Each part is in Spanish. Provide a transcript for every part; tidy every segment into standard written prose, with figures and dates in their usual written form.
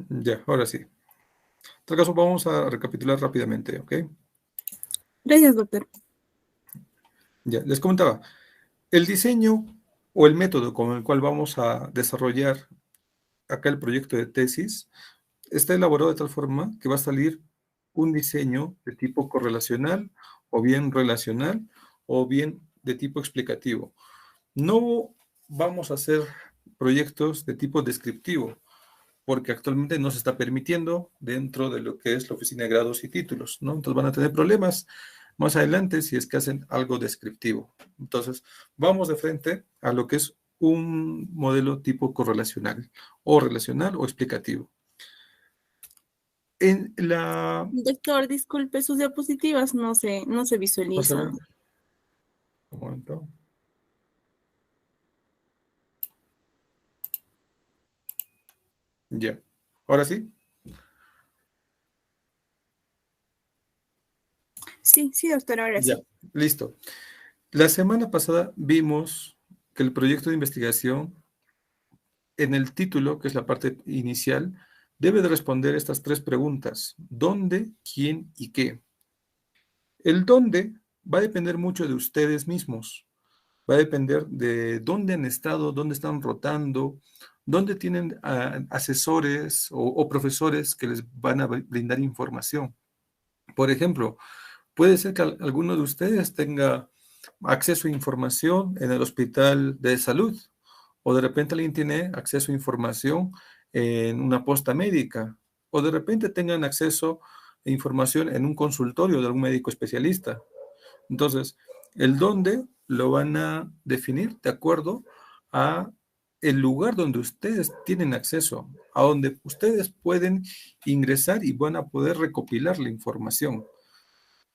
Ya, ahora sí. En tal caso, vamos a recapitular rápidamente, ¿ok? Gracias, doctor. Ya, les comentaba, el diseño o el método con el cual vamos a desarrollar acá el proyecto de tesis está elaborado de tal forma que va a salir un diseño de tipo correlacional o bien relacional o bien de tipo explicativo. No vamos a hacer proyectos de tipo descriptivo, porque actualmente no se está permitiendo dentro de lo que es la oficina de grados y títulos, ¿no? Entonces van a tener problemas más adelante si es que hacen algo descriptivo. Entonces, vamos de frente a lo que es un modelo tipo correlacional o relacional o explicativo. En la... Doctor, disculpe, sus diapositivas no se Vamos a ver, visualizan. un momento. Ya. Ahora sí. Sí, sí, doctor, ahora Ya. sí. Listo. La semana pasada vimos que el proyecto de investigación en el título, que es la parte inicial, debe de responder estas tres preguntas: ¿dónde, quién y qué? El dónde va a depender mucho de ustedes mismos, va a depender de dónde han estado, dónde están rotando, dónde tienen asesores o profesores que les van a brindar información. Por ejemplo, puede ser que alguno de ustedes tenga acceso a información en el hospital de salud, o de repente alguien tiene acceso a información en una posta médica, o de repente tengan acceso a información en un consultorio de algún médico especialista. Entonces, el dónde lo van a definir de acuerdo a el lugar donde ustedes tienen acceso, a donde ustedes pueden ingresar y van a poder recopilar la información.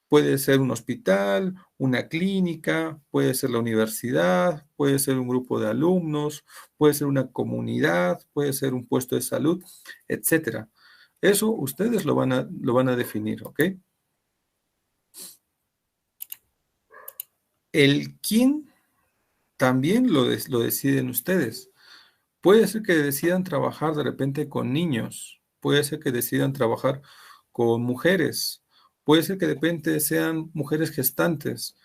Puede ser un hospital, una clínica, puede ser la universidad, puede ser un grupo de alumnos, puede ser una comunidad, puede ser un puesto de salud, etcétera. Eso ustedes lo van a definir, ¿ok? El quién también lo deciden ustedes. Puede ser que decidan trabajar de repente con niños, puede ser que decidan trabajar con mujeres, puede ser que de repente sean mujeres gestantes,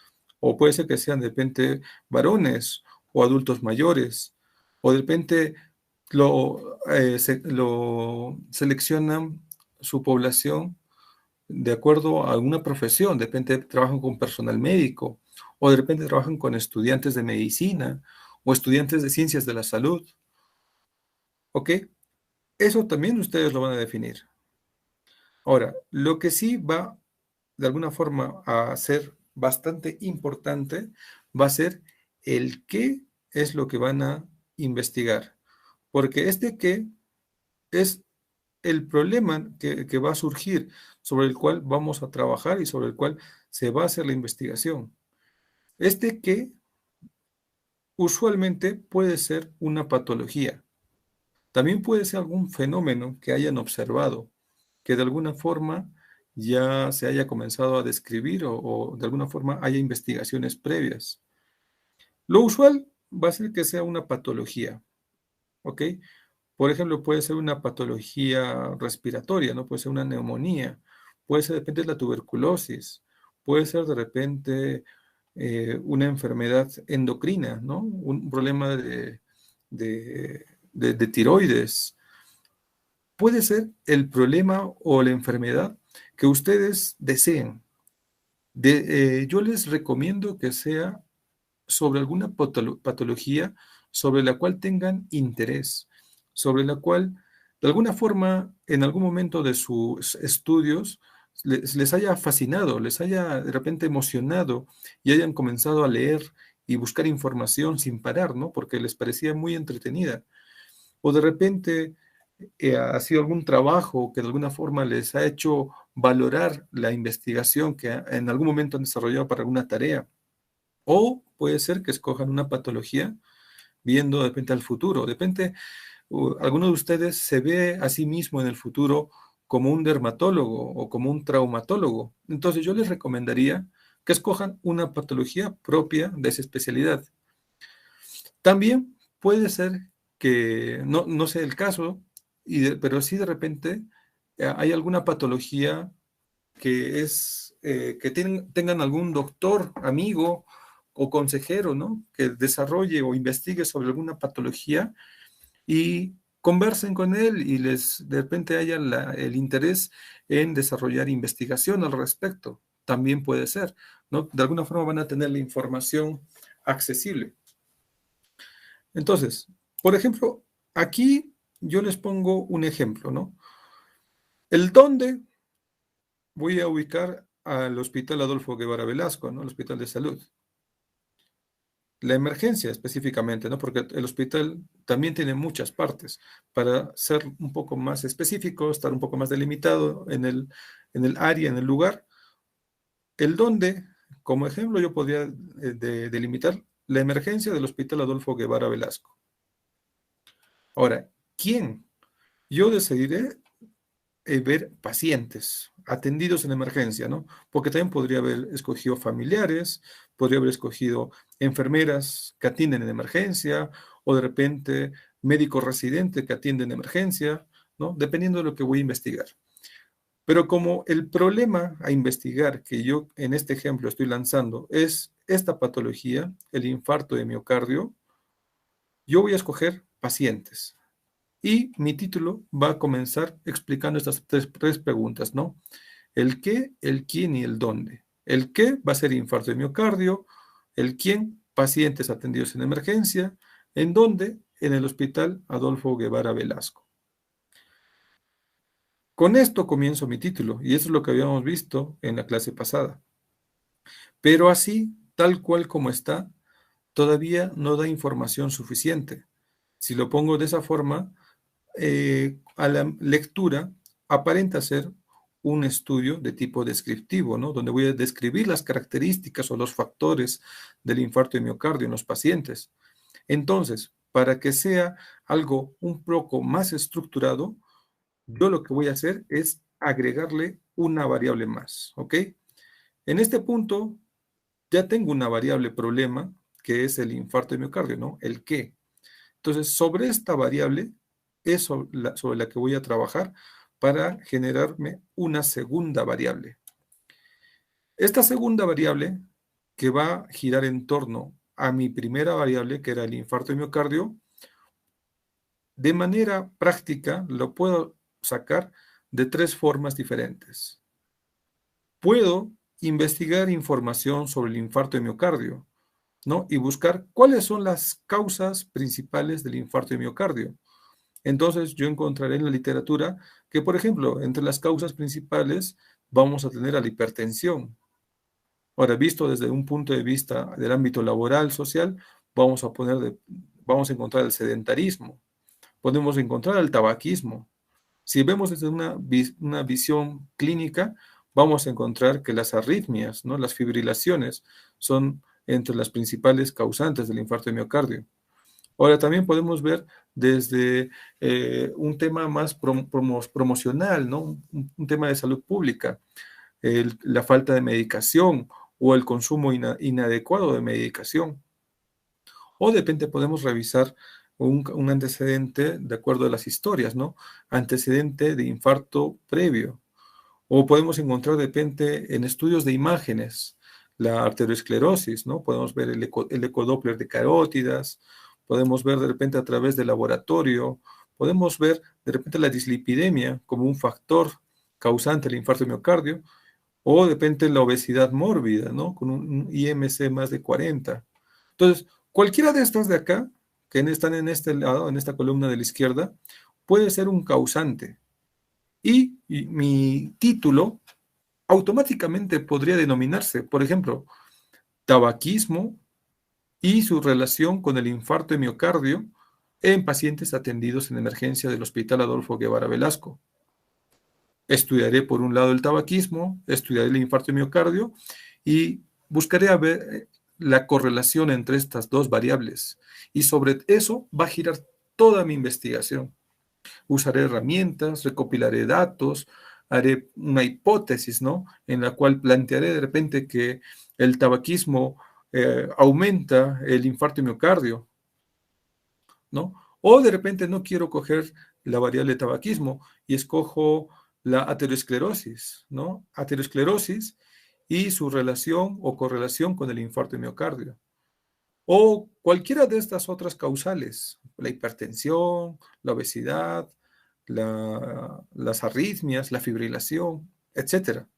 o puede ser que sean de repente varones o adultos mayores, o de repente lo seleccionan su población de acuerdo a una profesión, de repente trabajan con personal médico, o de repente trabajan con estudiantes de medicina o estudiantes de ciencias de la salud. ¿Ok? Eso también ustedes lo van a definir. Ahora, lo que sí va de alguna forma a ser bastante importante va a ser el qué es lo que van a investigar. Porque este qué es el problema que va a surgir, sobre el cual vamos a trabajar y sobre el cual se va a hacer la investigación. Este qué usualmente puede ser una patología. También puede ser algún fenómeno que hayan observado, que de alguna forma ya se haya comenzado a describir o de alguna forma haya investigaciones previas. Lo usual va a ser que sea una patología, ¿ok? Por ejemplo, puede ser una patología respiratoria, ¿no? Puede ser una neumonía, puede ser de repente la tuberculosis, puede ser de repente una enfermedad endocrina, ¿no? Un problema de, de tiroides. Puede ser el problema o la enfermedad que ustedes deseen. Yo les recomiendo que sea sobre alguna patología sobre la cual tengan interés, sobre la cual de alguna forma en algún momento de sus estudios les haya fascinado, les haya de repente emocionado y hayan comenzado a leer y buscar información sin parar, ¿no? Porque les parecía muy entretenida. O de repente ha sido algún trabajo que de alguna forma les ha hecho valorar la investigación que en algún momento han desarrollado para alguna tarea. O puede ser que escojan una patología viendo de repente al futuro. De repente, alguno de ustedes se ve a sí mismo en el futuro como un dermatólogo o como un traumatólogo. Entonces yo les recomendaría que escojan una patología propia de esa especialidad. También puede ser que, no sé el caso, pero sí de repente hay alguna patología que tengan algún doctor, amigo o consejero, ¿no? Que desarrolle o investigue sobre alguna patología y conversen con él y de repente haya el interés en desarrollar investigación al respecto. También puede ser, ¿no? De alguna forma van a tener la información accesible. Entonces, por ejemplo, aquí yo les pongo un ejemplo, ¿no? El dónde voy a ubicar al Hospital Adolfo Guevara Velasco, ¿no? El Hospital de Salud. La emergencia específicamente, ¿no? Porque el hospital también tiene muchas partes. Para ser un poco más específico, estar un poco más delimitado en el área, en el lugar, el dónde, como ejemplo, yo podría delimitar la emergencia del Hospital Adolfo Guevara Velasco. Ahora, ¿quién? Yo decidiré ver pacientes atendidos en emergencia, ¿no? Porque también podría haber escogido familiares, podría haber escogido enfermeras que atienden en emergencia, o de repente médicos residentes que atienden en emergencia, ¿no? Dependiendo de lo que voy a investigar. Pero como el problema a investigar que yo en este ejemplo estoy lanzando es esta patología, el infarto de miocardio, yo voy a escoger pacientes. Y mi título va a comenzar explicando estas tres preguntas, ¿no? El qué, el quién y el dónde. El qué va a ser infarto de miocardio, el quién, pacientes atendidos en emergencia, en dónde, en el Hospital Adolfo Guevara Velasco. Con esto comienzo mi título, y eso es lo que habíamos visto en la clase pasada. Pero así, tal cual como está, todavía no da información suficiente. Si lo pongo de esa forma, a la lectura aparenta ser un estudio de tipo descriptivo, ¿no? Donde voy a describir las características o los factores del infarto de miocardio en los pacientes. Entonces, para que sea algo un poco más estructurado, yo lo que voy a hacer es agregarle una variable más, ¿ok? En este punto ya tengo una variable problema que es el infarto de miocardio, ¿no? El qué. Entonces, sobre esta variable es sobre la que voy a trabajar para generarme una segunda variable. Esta segunda variable que va a girar en torno a mi primera variable, que era el infarto de miocardio, de manera práctica lo puedo sacar de tres formas diferentes. Puedo investigar información sobre el infarto de miocardio, ¿no? Y buscar cuáles son las causas principales del infarto de miocardio. Entonces yo encontraré en la literatura que, por ejemplo, entre las causas principales vamos a tener a la hipertensión. Ahora, visto desde un punto de vista del ámbito laboral, social, vamos a encontrar el sedentarismo, podemos encontrar el tabaquismo. Si vemos desde una visión clínica, vamos a encontrar que las arritmias, ¿no? Las fibrilaciones, son entre las principales causantes del infarto de miocardio. Ahora también podemos ver desde un tema más promocional, ¿no? Un tema de salud pública, la falta de medicación o el consumo inadecuado de medicación. O de repente podemos revisar un antecedente de acuerdo a las historias, ¿no? Antecedente de infarto previo. O podemos encontrar de repente en estudios de imágenes la arteriosclerosis, ¿no? Podemos ver el ecodoppler de carótidas, podemos ver de repente a través del laboratorio, podemos ver de repente la dislipidemia como un factor causante del infarto de miocardio, o de repente la obesidad mórbida, ¿no? Con un IMC más de 40. Entonces, cualquiera de estas de acá, que están en este lado, en esta columna de la izquierda, puede ser un causante. Y mi título automáticamente podría denominarse, por ejemplo, tabaquismo y su relación con el infarto de miocardio en pacientes atendidos en emergencia del Hospital Adolfo Guevara Velasco. Estudiaré por un lado el tabaquismo, estudiaré el infarto de miocardio y buscaré a ver la correlación entre estas dos variables. Y sobre eso va a girar toda mi investigación. Usaré herramientas, recopilaré datos, haré una hipótesis, ¿no? En la cual plantearé de repente que el tabaquismo aumenta el infarto de miocardio, ¿no? O de repente no quiero coger la variable tabaquismo y escojo la aterosclerosis, ¿no? Aterosclerosis y su relación o correlación con el infarto de miocardio. O cualquiera de estas otras causales, la hipertensión, la obesidad, las arritmias, la fibrilación, etcétera.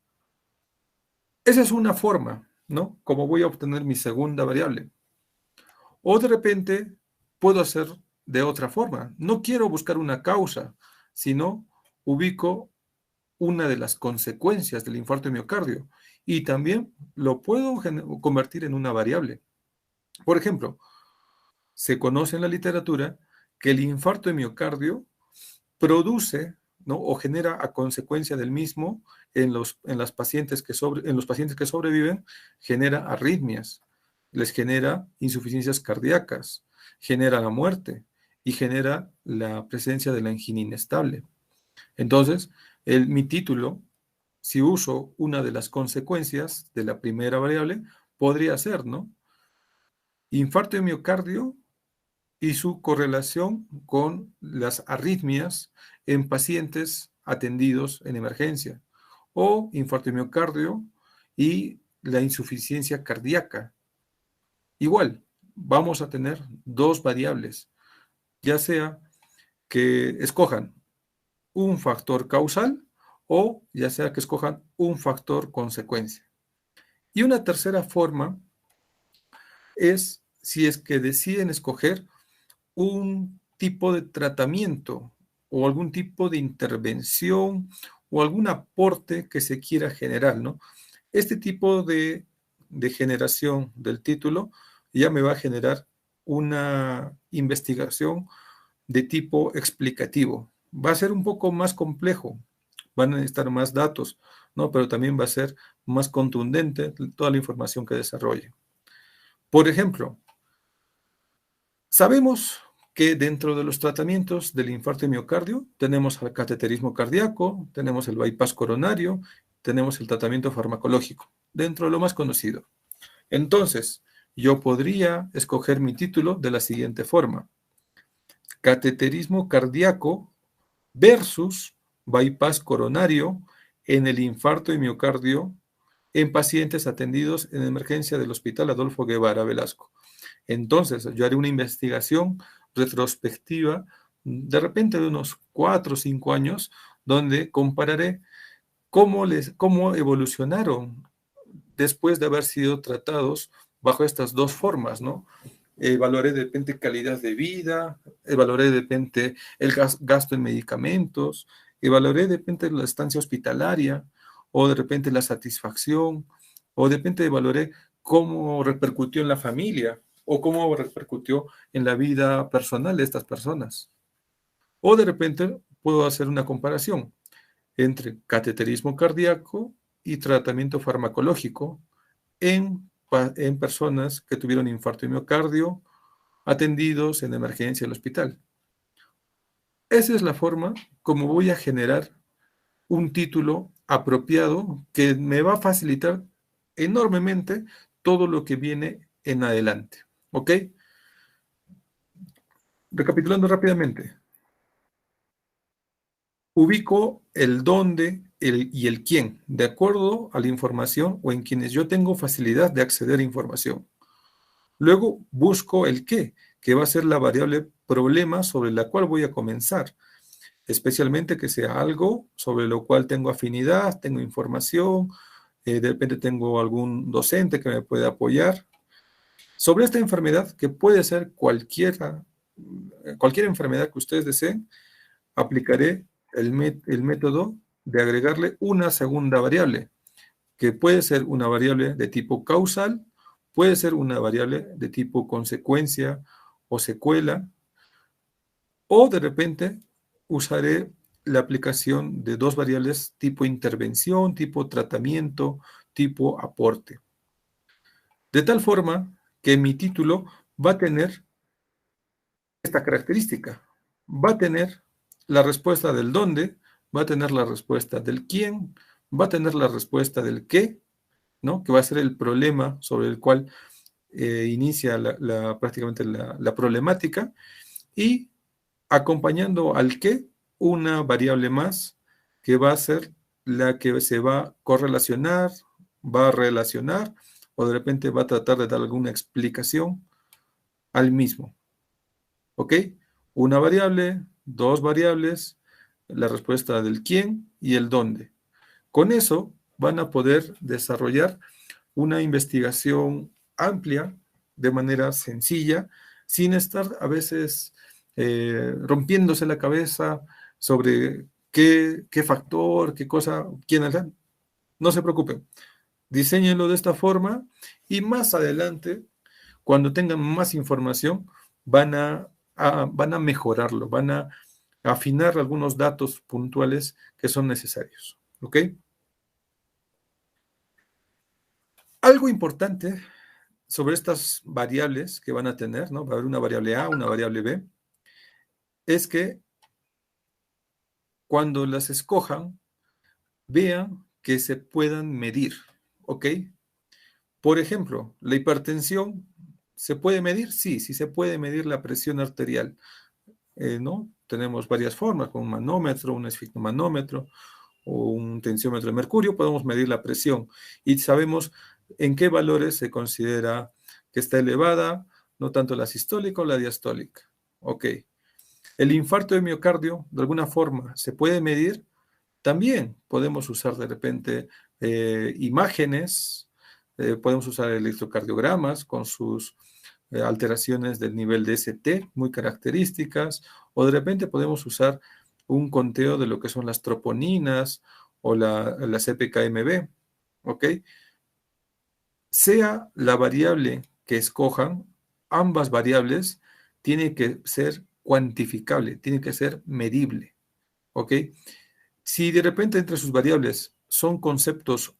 Esa es una forma, ¿no? Como voy a obtener mi segunda variable. O de repente puedo hacer de otra forma. No quiero buscar una causa, sino ubico una de las consecuencias del infarto de miocardio y también lo puedo convertir en una variable. Por ejemplo, se conoce en la literatura que el infarto de miocardio produce, ¿no? O genera a consecuencia del mismo en los pacientes que sobreviven, genera arritmias, les genera insuficiencias cardíacas, genera la muerte y genera la presencia de la angina inestable. Entonces, mi título, si uso una de las consecuencias de la primera variable, podría ser, ¿no? Infarto de miocardio y su correlación con las arritmias en pacientes atendidos en emergencia, o infarto de miocardio y la insuficiencia cardíaca. Igual, vamos a tener dos variables, ya sea que escojan un factor causal o ya sea que escojan un factor consecuencia. Y una tercera forma es si es que deciden escoger un tipo de tratamiento o algún tipo de intervención o algún aporte que se quiera generar, ¿no? Este tipo de generación del título ya me va a generar una investigación de tipo explicativo. Va a ser un poco más complejo, van a necesitar más datos, ¿no? Pero también va a ser más contundente toda la información que desarrolle. Por ejemplo, sabemos que dentro de los tratamientos del infarto de miocardio tenemos el cateterismo cardíaco, tenemos el bypass coronario, tenemos el tratamiento farmacológico, dentro de lo más conocido. Entonces, yo podría escoger mi título de la siguiente forma: cateterismo cardíaco versus bypass coronario en el infarto de miocardio en pacientes atendidos en emergencia del Hospital Adolfo Guevara Velasco. Entonces, yo haré una investigación retrospectiva, de repente de unos 4 o 5 años, donde compararé cómo evolucionaron después de haber sido tratados bajo estas dos formas, ¿no? Evaluaré de repente calidad de vida, evaluaré de repente el gasto en medicamentos, evaluaré de repente la estancia hospitalaria, o de repente la satisfacción, o de repente evaluaré cómo repercutió en la familia, o cómo repercutió en la vida personal de estas personas. O de repente puedo hacer una comparación entre cateterismo cardíaco y tratamiento farmacológico en personas que tuvieron infarto de miocardio atendidos en emergencia en el hospital. Esa es la forma como voy a generar un título apropiado que me va a facilitar enormemente todo lo que viene en adelante. ¿Ok? Recapitulando rápidamente. Ubico el dónde y el quién, de acuerdo a la información o en quienes yo tengo facilidad de acceder a información. Luego busco el qué, que va a ser la variable problema sobre la cual voy a comenzar, especialmente que sea algo sobre lo cual tengo afinidad, tengo información, de repente tengo algún docente que me pueda apoyar. Sobre esta enfermedad, que puede ser cualquier enfermedad que ustedes deseen, aplicaré el método de agregarle una segunda variable, que puede ser una variable de tipo causal, puede ser una variable de tipo consecuencia o secuela, o de repente usaré la aplicación de dos variables tipo intervención, tipo tratamiento, tipo aporte. De tal forma que mi título va a tener esta característica. Va a tener la respuesta del dónde, va a tener la respuesta del quién, va a tener la respuesta del qué, ¿no? Que va a ser el problema sobre el cual inicia prácticamente la problemática, y acompañando al qué, una variable más que va a ser la que se va a correlacionar, va a relacionar o de repente va a tratar de dar alguna explicación al mismo. ¿Ok? Una variable, dos variables, la respuesta del quién y el dónde. Con eso van a poder desarrollar una investigación amplia de manera sencilla, sin estar a veces rompiéndose la cabeza sobre qué factor, qué cosa, quién era. No se preocupen, diseñenlo de esta forma y más adelante, cuando tengan más información, van a mejorarlo, van a afinar algunos datos puntuales que son necesarios. ¿Ok? Algo importante sobre estas variables que van a tener, ¿no? Va a haber una variable A, una variable B, es que cuando las escojan, vean que se puedan medir, ¿ok? Por ejemplo, la hipertensión, ¿se puede medir? Sí, sí se puede medir la presión arterial, ¿no? Tenemos varias formas, con un manómetro, un esfigmomanómetro o un tensiómetro de mercurio, podemos medir la presión y sabemos en qué valores se considera que está elevada, no tanto la sistólica o la diastólica. Ok. El infarto de miocardio, de alguna forma, ¿se puede medir? También podemos usar de repente imágenes, podemos usar electrocardiogramas con sus alteraciones del nivel de ST muy características, o de repente podemos usar un conteo de lo que son las troponinas o la CPKMB, ¿ok? Sea la variable que escojan, ambas variables tienen que ser cuantificable, tienen que ser medible, ¿ok? Si de repente entre sus variables son conceptos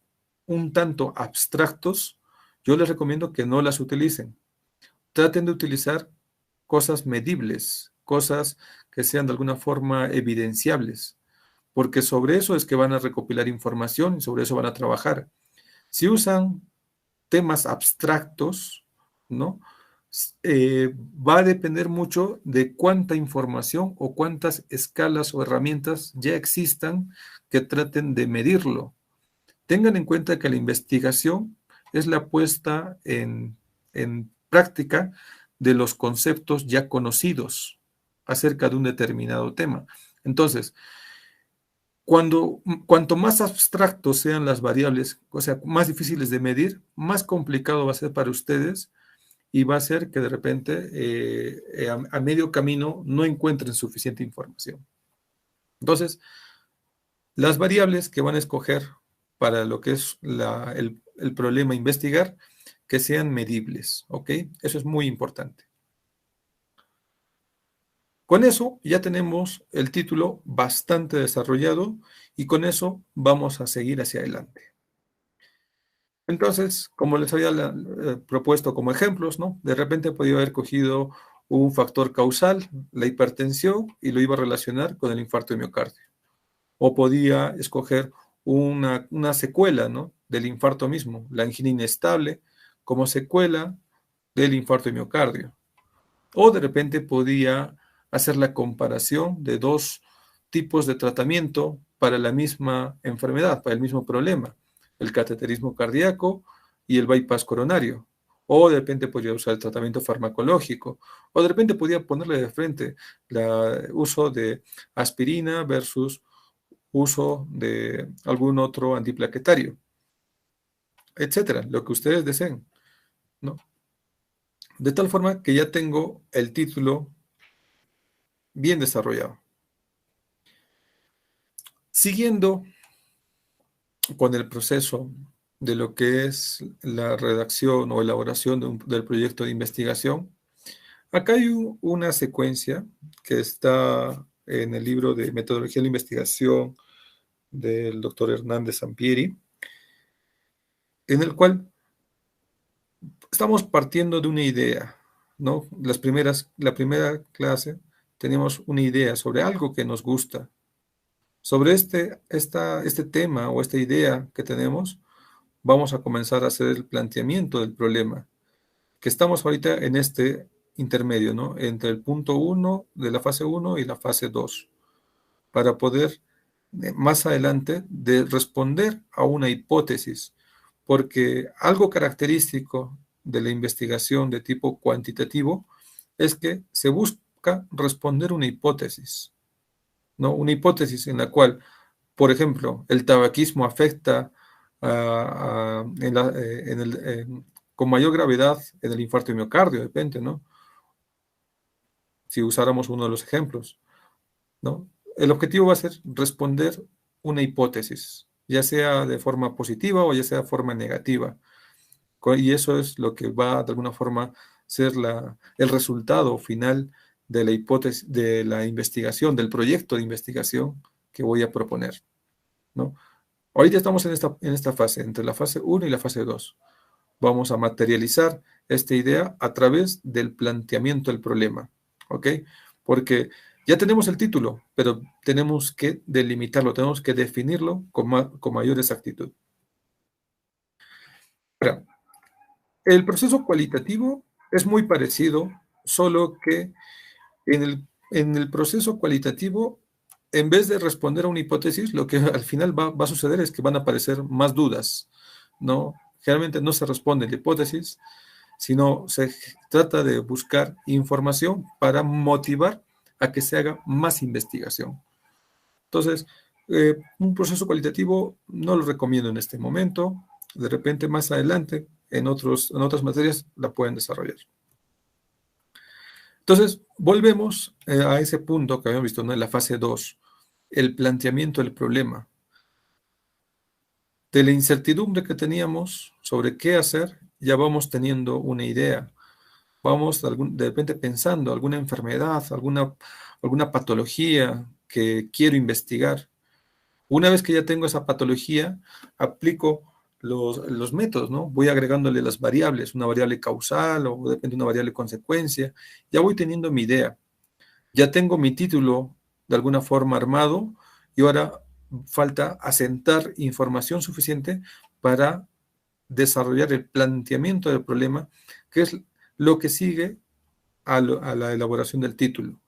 un tanto abstractos, yo les recomiendo que no las utilicen. Traten de utilizar cosas medibles, cosas que sean de alguna forma evidenciables, porque sobre eso es que van a recopilar información y sobre eso van a trabajar. Si usan temas abstractos, ¿no? Va a depender mucho de cuánta información o cuántas escalas o herramientas ya existan que traten de medirlo. Tengan en cuenta que la investigación es la puesta en práctica de los conceptos ya conocidos acerca de un determinado tema. Entonces, cuanto más abstractos sean las variables, o sea, más difíciles de medir, más complicado va a ser para ustedes y va a ser que de repente a medio camino no encuentren suficiente información. Entonces, las variables que van a escoger para lo que es el problema a investigar, que sean medibles, ¿ok? Eso es muy importante. Con eso ya tenemos el título bastante desarrollado y con eso vamos a seguir hacia adelante. Entonces, como les había propuesto como ejemplos, ¿no? De repente podía haber cogido un factor causal, la hipertensión, y lo iba a relacionar con el infarto de miocardio. O podía escoger una secuela, ¿no? Del infarto mismo, la angina inestable, como secuela del infarto de miocardio. O de repente podía hacer la comparación de dos tipos de tratamiento para la misma enfermedad, para el mismo problema, el cateterismo cardíaco y el bypass coronario. O de repente podría usar el tratamiento farmacológico, o de repente podía ponerle de frente el uso de aspirina versus uso de algún otro antiplaquetario, etcétera, lo que ustedes deseen, ¿no? De tal forma que ya tengo el título bien desarrollado. Siguiendo con el proceso de lo que es la redacción o elaboración del proyecto de investigación, acá hay una secuencia que está en el libro de Metodología de la Investigación del doctor Hernández Sampieri, en el cual estamos partiendo de una idea, ¿no? La primera clase teníamos una idea sobre algo que nos gusta. Sobre este tema o esta idea que tenemos, vamos a comenzar a hacer el planteamiento del problema, que estamos ahorita en este intermedio, ¿no? Entre el punto 1 de la fase 1 y la fase 2, para poder más adelante de responder a una hipótesis, porque algo característico de la investigación de tipo cuantitativo es que se busca responder una hipótesis, ¿no? Una hipótesis en la cual, por ejemplo, el tabaquismo afecta con mayor gravedad en el infarto de miocardio, depende, ¿no? Si usáramos uno de los ejemplos, ¿no? El objetivo va a ser responder una hipótesis, ya sea de forma positiva o ya sea de forma negativa. Y eso es lo que va de alguna forma ser el resultado final de la hipótesis, de la investigación, del proyecto de investigación que voy a proponer, ¿no? Ahorita estamos en esta fase, entre la fase 1 y la fase 2. Vamos a materializar esta idea a través del planteamiento del problema, ¿ok? Porque ya tenemos el título, pero tenemos que delimitarlo, tenemos que definirlo con mayor exactitud. Ahora, el proceso cualitativo es muy parecido, solo que en el proceso cualitativo, en vez de responder a una hipótesis, lo que al final va a suceder es que van a aparecer más dudas, ¿no? Generalmente no se responde la hipótesis, sino se trata de buscar información para motivar a que se haga más investigación. Entonces, un proceso cualitativo no lo recomiendo en este momento, de repente más adelante, en otras materias la pueden desarrollar. Entonces, volvemos a ese punto que habíamos visto, ¿no? En la fase 2, el planteamiento del problema. De la incertidumbre que teníamos sobre qué hacer, ya vamos teniendo una idea. Vamos de repente pensando alguna enfermedad, alguna patología que quiero investigar. Una vez que ya tengo esa patología, aplico los métodos, ¿no? Voy agregándole las variables, una variable causal o depende de una variable consecuencia. Ya voy teniendo mi idea. Ya tengo mi título de alguna forma armado y ahora falta asentar información suficiente para desarrollar el planteamiento del problema, que es lo que sigue a la elaboración del título.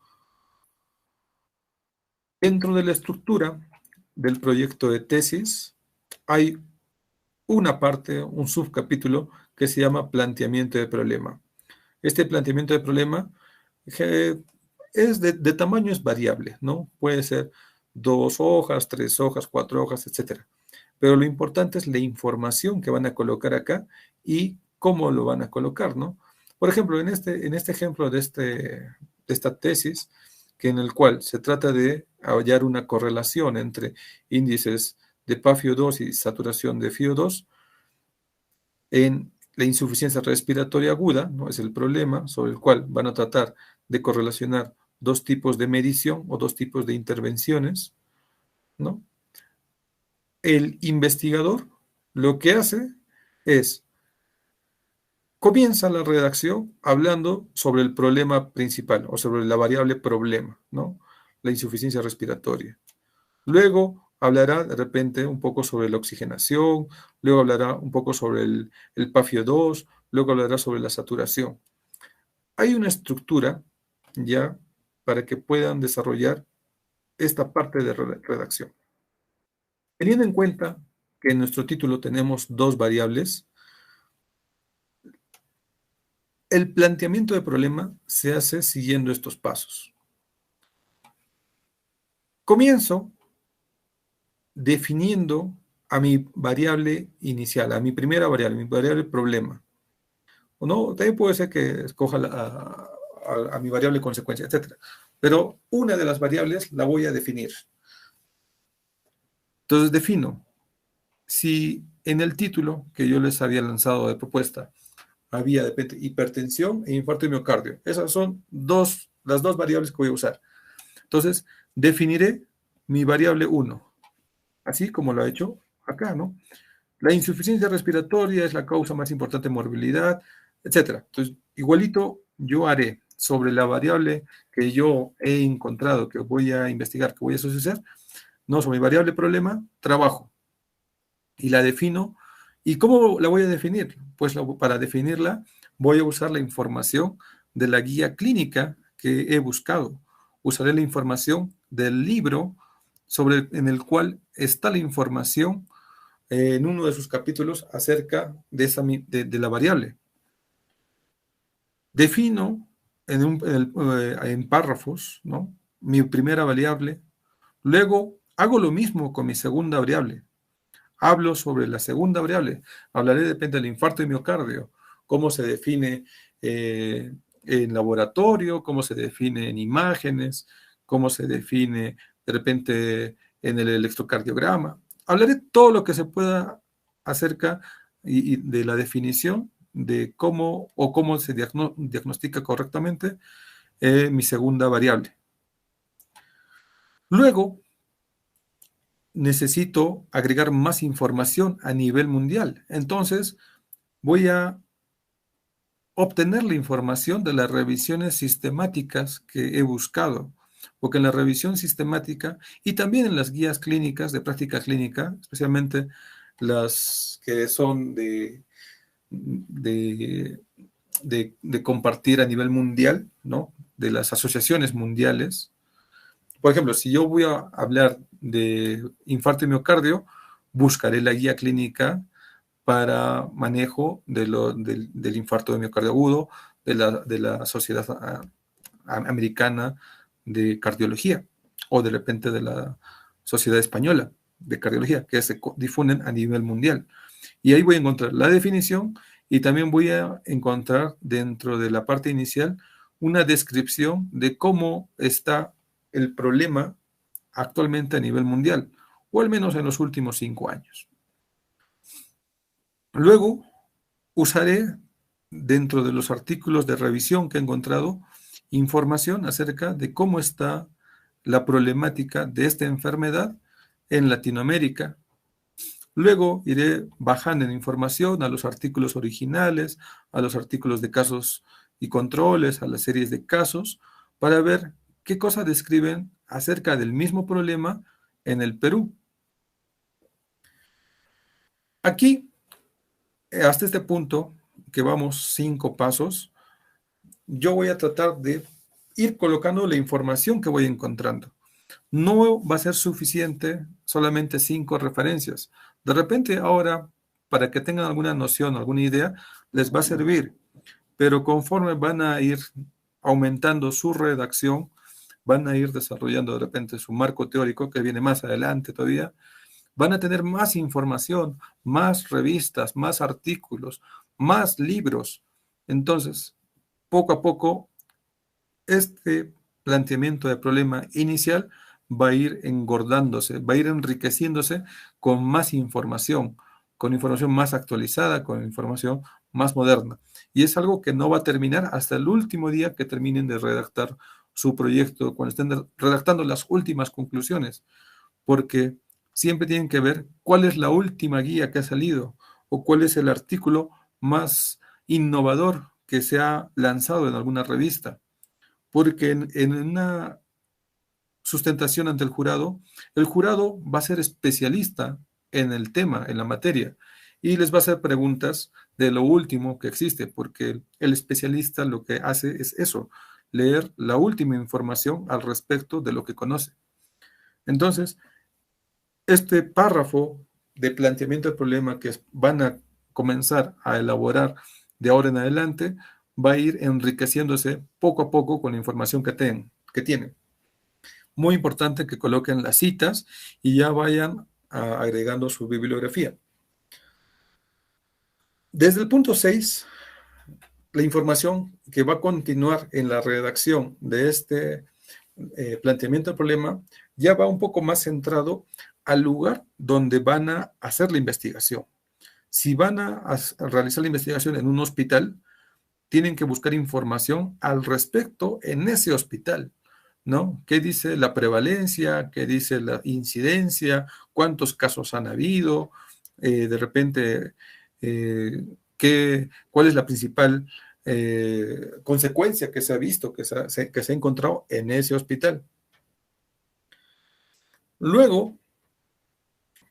Dentro de la estructura del proyecto de tesis hay una parte, un subcapítulo que se llama planteamiento de problema. Este planteamiento de problema es de tamaño es variable, ¿no? Puede ser 2 hojas, 3 hojas, 4 hojas, etcétera. Pero lo importante es la información que van a colocar acá y cómo lo van a colocar, ¿no? Por ejemplo, en este ejemplo de esta tesis, que en el cual se trata de hallar una correlación entre índices de PaFiO2 y saturación de FiO2 en la insuficiencia respiratoria aguda, ¿no? Es el problema sobre el cual van a tratar de correlacionar dos tipos de medición o dos tipos de intervenciones, ¿no? El investigador lo que hace es, comienza la redacción hablando sobre el problema principal o sobre la variable problema, ¿no? La insuficiencia respiratoria. Luego hablará de repente un poco sobre la oxigenación, luego hablará un poco sobre el PaFiO2, luego hablará sobre la saturación. Hay una estructura ya para que puedan desarrollar esta parte de redacción. Teniendo en cuenta que en nuestro título tenemos dos variables, el planteamiento de problema se hace siguiendo estos pasos. Comienzo definiendo a mi variable inicial, a mi primera variable, mi variable problema. O no, también puede ser que escoja a mi variable consecuencia, etc. Pero una de las variables la voy a definir. Entonces defino. Si en el título que yo les había lanzado de propuesta había de repente hipertensión e infarto de miocardio, esas son las dos variables que voy a usar. Entonces definiré mi variable 1, así como lo he hecho acá, ¿no? La insuficiencia respiratoria es la causa más importante de morbilidad, etc. Entonces, igualito yo haré sobre la variable que yo he encontrado, que voy a investigar, que voy a asociar, no, sobre mi variable problema, trabajo y la defino. ¿Y cómo la voy a definir? Pues para definirla voy a usar la información de la guía clínica que he buscado. Usaré la información del libro en el cual está la información en uno de sus capítulos acerca de la variable. Defino en párrafos, ¿no?, mi primera variable. Luego hago lo mismo con mi segunda variable. Hablo sobre la segunda variable. Hablaré, depende del infarto de miocardio, cómo se define en laboratorio, cómo se define en imágenes, cómo se define de repente en el electrocardiograma. Hablaré todo lo que se pueda acerca y de la definición de cómo se diagnostica correctamente mi segunda variable. Luego, necesito agregar más información a nivel mundial. Entonces, voy a obtener la información de las revisiones sistemáticas que he buscado, porque en la revisión sistemática y también en las guías clínicas de práctica clínica, especialmente las que son de compartir a nivel mundial, ¿no?, de las asociaciones mundiales. Por ejemplo, si yo voy a hablar de infarto y miocardio, buscaré la guía clínica para manejo del infarto de miocardio agudo de la Sociedad Americana de Cardiología, o de repente de la Sociedad Española de Cardiología, que se difunden a nivel mundial. Y ahí voy a encontrar la definición y también voy a encontrar dentro de la parte inicial una descripción de cómo está el problema actualmente a nivel mundial, o al menos en los últimos 5 años. Luego, usaré dentro de los artículos de revisión que he encontrado información acerca de cómo está la problemática de esta enfermedad en Latinoamérica. Luego iré bajando en información a los artículos originales, a los artículos de casos y controles, a las series de casos, para ver qué cosas describen acerca del mismo problema en el Perú. Aquí, hasta este punto, que vamos 5 pasos, yo voy a tratar de ir colocando la información que voy encontrando. No va a ser suficiente solamente 5 referencias. De repente ahora, para que tengan alguna noción, alguna idea, les va a servir. Pero conforme van a ir aumentando su redacción, van a ir desarrollando de repente su marco teórico, que viene más adelante todavía, van a tener más información, más revistas, más artículos, más libros. Entonces, poco a poco, este planteamiento de problema inicial va a ir engordándose, va a ir enriqueciéndose con más información, con información más actualizada, con información más moderna. Y es algo que no va a terminar hasta el último día que terminen de redactar su proyecto, cuando estén redactando las últimas conclusiones, porque siempre tienen que ver cuál es la última guía que ha salido o cuál es el artículo más innovador que se ha lanzado en alguna revista. Porque en una sustentación ante el jurado va a ser especialista en el tema, en la materia, y les va a hacer preguntas de lo último que existe, porque el especialista lo que hace es eso, leer la última información al respecto de lo que conoce. Entonces, este párrafo de planteamiento del problema que van a comenzar a elaborar de ahora en adelante va a ir enriqueciéndose poco a poco con la información que tienen. Muy importante que coloquen las citas y ya vayan agregando su bibliografía. Desde el punto 6, la información que va a continuar en la redacción de este planteamiento del problema ya va un poco más centrado al lugar donde van a hacer la investigación. Si van a realizar la investigación en un hospital, tienen que buscar información al respecto en ese hospital, ¿no? ¿Qué dice la prevalencia? ¿Qué dice la incidencia? ¿Cuántos casos han habido? De repente, ¿cuál es la principal consecuencia que se ha visto, que se ha encontrado en ese hospital? Luego,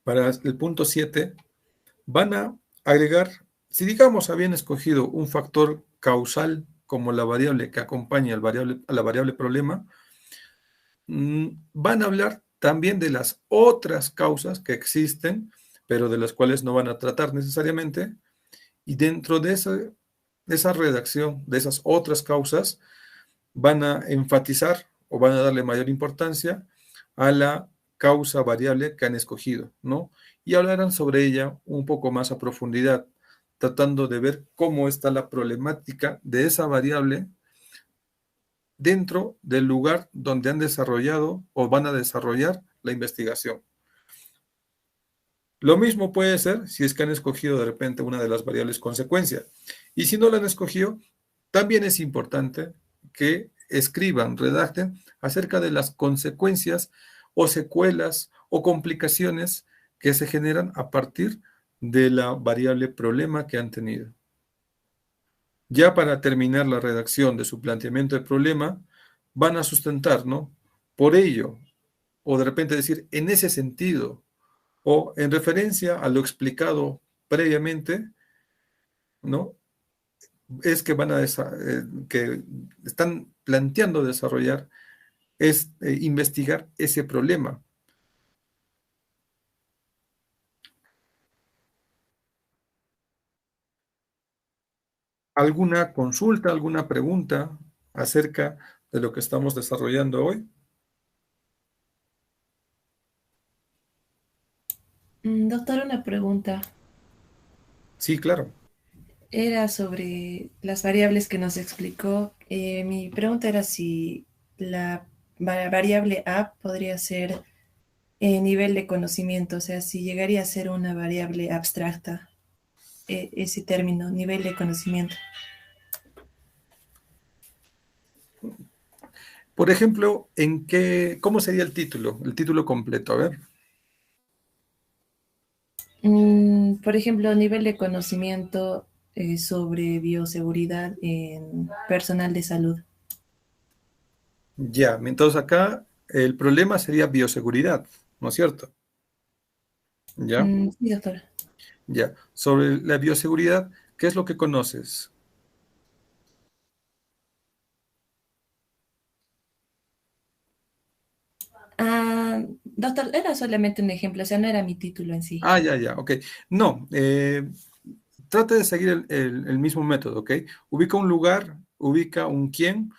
para el punto 7, van a agregar, si digamos habían escogido un factor causal como la variable que acompaña a la variable problema, van a hablar también de las otras causas que existen, pero de las cuales no van a tratar necesariamente, y dentro de esa redacción, de esas otras causas, van a enfatizar o van a darle mayor importancia a la causa variable que han escogido, ¿no? Y hablarán sobre ella un poco más a profundidad, tratando de ver cómo está la problemática de esa variable dentro del lugar donde han desarrollado o van a desarrollar la investigación. Lo mismo puede ser si es que han escogido de repente una de las variables consecuencia. Y si no la han escogido, también es importante que escriban, redacten acerca de las consecuencias o secuelas o complicaciones que se generan a partir de la variable problema que han tenido. Ya para terminar la redacción de su planteamiento de problema, van a sustentar, ¿no? Por ello, o de repente decir, en ese sentido, o en referencia a lo explicado previamente, ¿no? Es que que están planteando desarrollar, es investigar ese problema. ¿Alguna consulta, alguna pregunta acerca de lo que estamos desarrollando hoy? Doctor, una pregunta. Sí, claro. Era sobre las variables que nos explicó. Mi pregunta era si la variable A podría ser nivel de conocimiento, o sea, si llegaría a ser una variable abstracta, ese término, nivel de conocimiento. Por ejemplo, ¿cómo sería el título completo? A ver. Por ejemplo, nivel de conocimiento sobre bioseguridad en personal de salud. Ya, entonces acá el problema sería bioseguridad, ¿no es cierto? Ya, Sí, doctora. ya. Sobre la bioseguridad, ¿qué es lo que conoces? Doctor, era solamente un ejemplo, o sea, no era mi título en sí. Ah, ya, ok. No, trata de seguir el mismo método, ¿ok? Ubica un lugar, ubica un quién,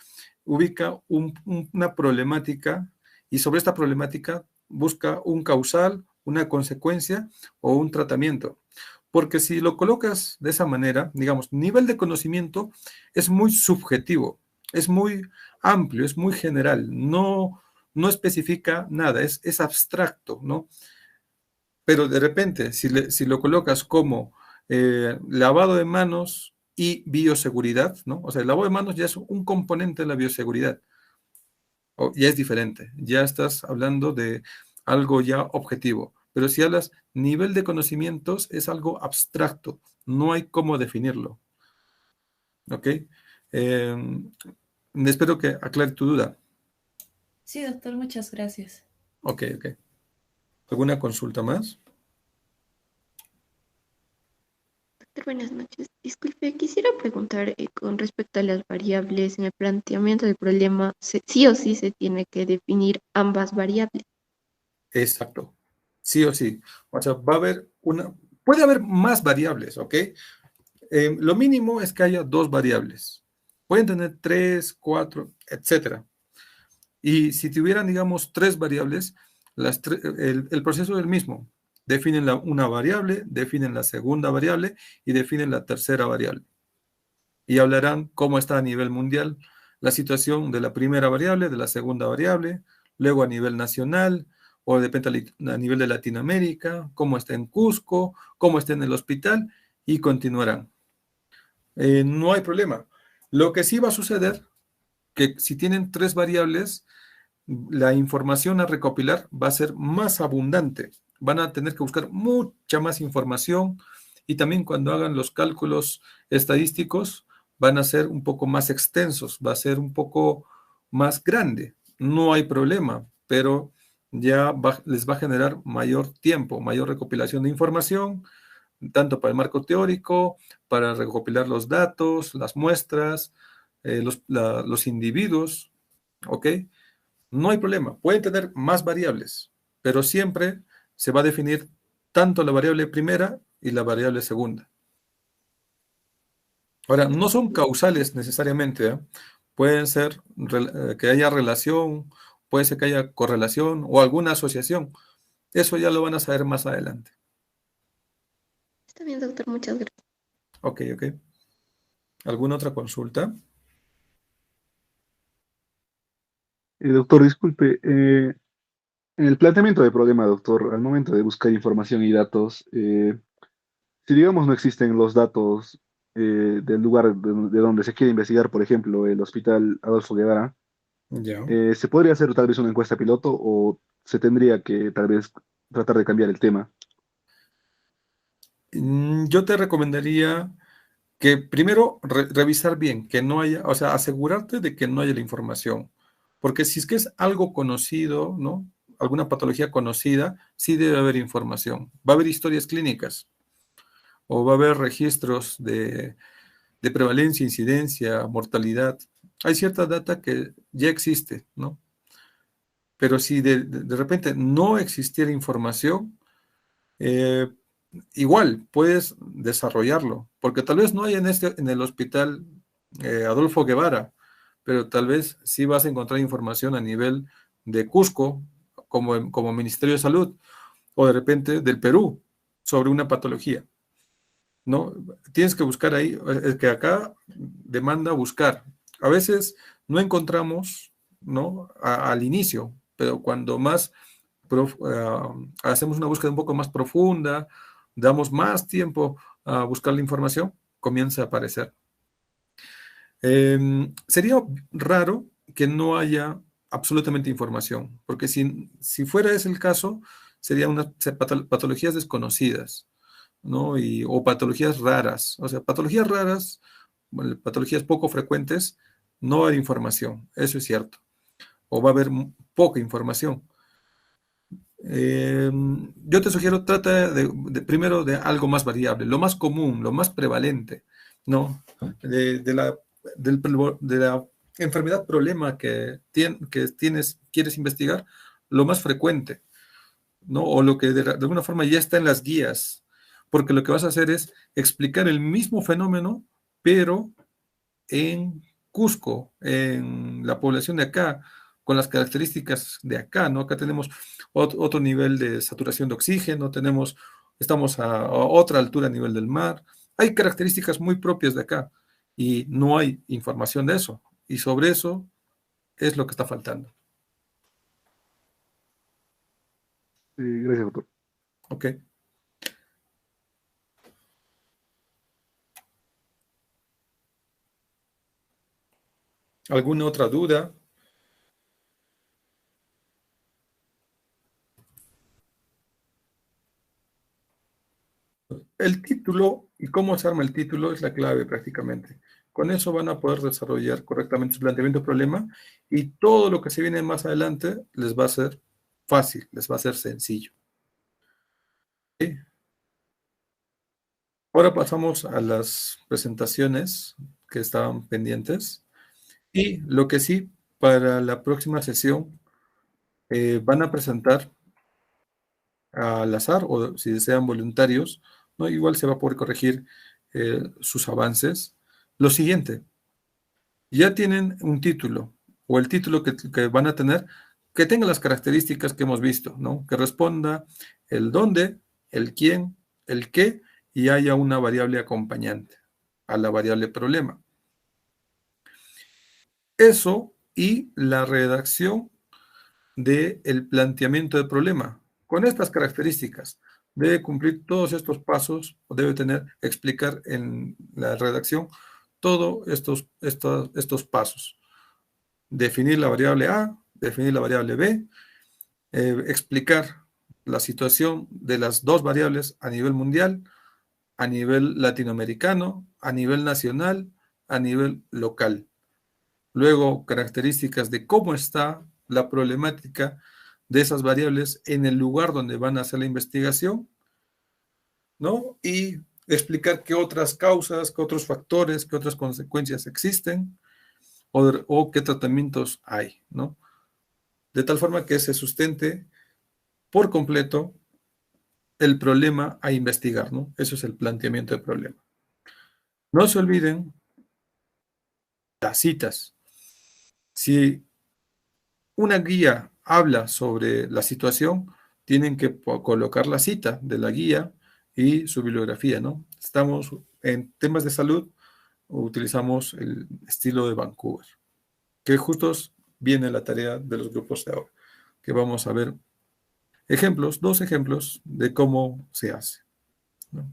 ubica una problemática y sobre esta problemática busca un causal, una consecuencia o un tratamiento. Porque si lo colocas de esa manera, digamos, nivel de conocimiento es muy subjetivo, es muy amplio, es muy general, no especifica nada, es abstracto, ¿no? Pero de repente, si lo colocas como lavado de manos y bioseguridad, ¿no? O sea, el lavado de manos ya es un componente de la bioseguridad, ya es diferente, ya estás hablando de algo ya objetivo. Pero si hablas nivel de conocimientos, es algo abstracto, no hay cómo definirlo, ¿ok? Eh, espero que aclare tu duda. Sí, doctor, muchas gracias. Ok. ¿Alguna consulta más? Doctor, buenas noches. Disculpe, quisiera preguntar con respecto a las variables en el planteamiento del problema, sí o sí se tiene que definir ambas variables. Exacto, sí o sí. O sea, puede haber más variables, ¿ok? Lo mínimo es que haya dos variables. Pueden tener tres, cuatro, etcétera. Y si tuvieran, digamos, tres variables, el proceso es el mismo. Definen una variable, definen la segunda variable y definen la tercera variable. Y hablarán cómo está a nivel mundial la situación de la primera variable, de la segunda variable, luego a nivel nacional, o depende a nivel de Latinoamérica, cómo está en Cusco, cómo está en el hospital, y continuarán. No hay problema. Lo que sí va a suceder, que si tienen tres variables, la información a recopilar va a ser más abundante. Van a tener que buscar mucha más información y también cuando hagan los cálculos estadísticos van a ser un poco más extensos, va a ser un poco más grande. No hay problema, pero ya les va a generar mayor tiempo, mayor recopilación de información, tanto para el marco teórico, para recopilar los datos, las muestras, los individuos, ¿ok? No hay problema, pueden tener más variables, pero siempre se va a definir tanto la variable primera y la variable segunda. Ahora, no son causales necesariamente, ¿eh? Pueden ser que haya relación, puede ser que haya correlación o alguna asociación. Eso ya lo van a saber más adelante. Está bien, doctor, muchas gracias. Ok, ok. ¿Alguna otra consulta? Doctor, disculpe, en el planteamiento de problema, doctor, al momento de buscar información y datos, si digamos no existen los datos del lugar de donde se quiere investigar, por ejemplo, el Hospital Adolfo Guevara, Ya. ¿se podría hacer tal vez una encuesta piloto o se tendría que tal vez tratar de cambiar el tema? Yo te recomendaría que primero revisar bien, que no haya, o sea, asegurarte de que no haya la información. Porque si es que es algo conocido, ¿no? Alguna patología conocida, sí debe haber información. Va a haber historias clínicas o va a haber registros de prevalencia, incidencia, mortalidad. Hay cierta data que ya existe, ¿no? Pero si de repente no existiera información, eh, igual puedes desarrollarlo, porque tal vez no hay en el hospital Adolfo Guevara, pero tal vez sí vas a encontrar información a nivel de Cusco, como Ministerio de Salud, o de repente del Perú, sobre una patología, ¿no? Tienes que buscar ahí, es que acá demanda buscar. A veces no encontramos, ¿no? Al inicio, pero cuando más hacemos una búsqueda un poco más profunda, damos más tiempo a buscar la información, comienza a aparecer. Sería raro que no haya absolutamente información, porque si fuera ese el caso, serían unas patologías desconocidas, ¿no? O patologías raras. O sea, patologías raras, bueno, patologías poco frecuentes, no hay información, eso es cierto. O va a haber poca información. Yo te sugiero, trata primero de algo más variable, lo más común, lo más prevalente, ¿no? De la enfermedad problema que quieres investigar, lo más frecuente, ¿no? O lo que de alguna forma ya está en las guías, porque lo que vas a hacer es explicar el mismo fenómeno, pero en Cusco, en la población de acá, con las características de acá, ¿no? Acá tenemos otro nivel de saturación de oxígeno, estamos a otra altura a nivel del mar. Hay características muy propias de acá y no hay información de eso. Y sobre eso es lo que está faltando. Gracias, doctor. ¿Ok? ¿Alguna otra duda? El título y cómo se arma el título es la clave prácticamente. Con eso van a poder desarrollar correctamente su planteamiento de problema y todo lo que se viene más adelante les va a ser fácil, les va a ser sencillo. ¿Sí? Ahora pasamos a las presentaciones que estaban pendientes y lo que sí, para la próxima sesión van a presentar al azar o si desean voluntarios, ¿no? Igual se va a poder corregir sus avances. Lo siguiente, ya tienen un título o el título que van a tener que tenga las características que hemos visto, ¿no? Que responda el dónde, el quién, el qué y haya una variable acompañante a la variable problema. Eso y la redacción del planteamiento del problema. Con estas características, debe cumplir todos estos pasos o debe explicar en la redacción todos estos pasos. Definir la variable A, definir la variable B, explicar la situación de las dos variables a nivel mundial, a nivel latinoamericano, a nivel nacional, a nivel local. Luego, características de cómo está la problemática de esas variables en el lugar donde van a hacer la investigación, ¿no? Y explicar qué otras causas, qué otros factores, qué otras consecuencias existen. o qué tratamientos hay, ¿no? De tal forma que se sustente por completo el problema a investigar, ¿no? Eso es el planteamiento del problema. No se olviden las citas. Si una guía habla sobre la situación, tienen que colocar la cita de la guía y su bibliografía, ¿no? Estamos en temas de salud, utilizamos el estilo de Vancouver, que justo viene la tarea de los grupos de ahora, que vamos a ver ejemplos, 2 ejemplos de cómo se hace, ¿no?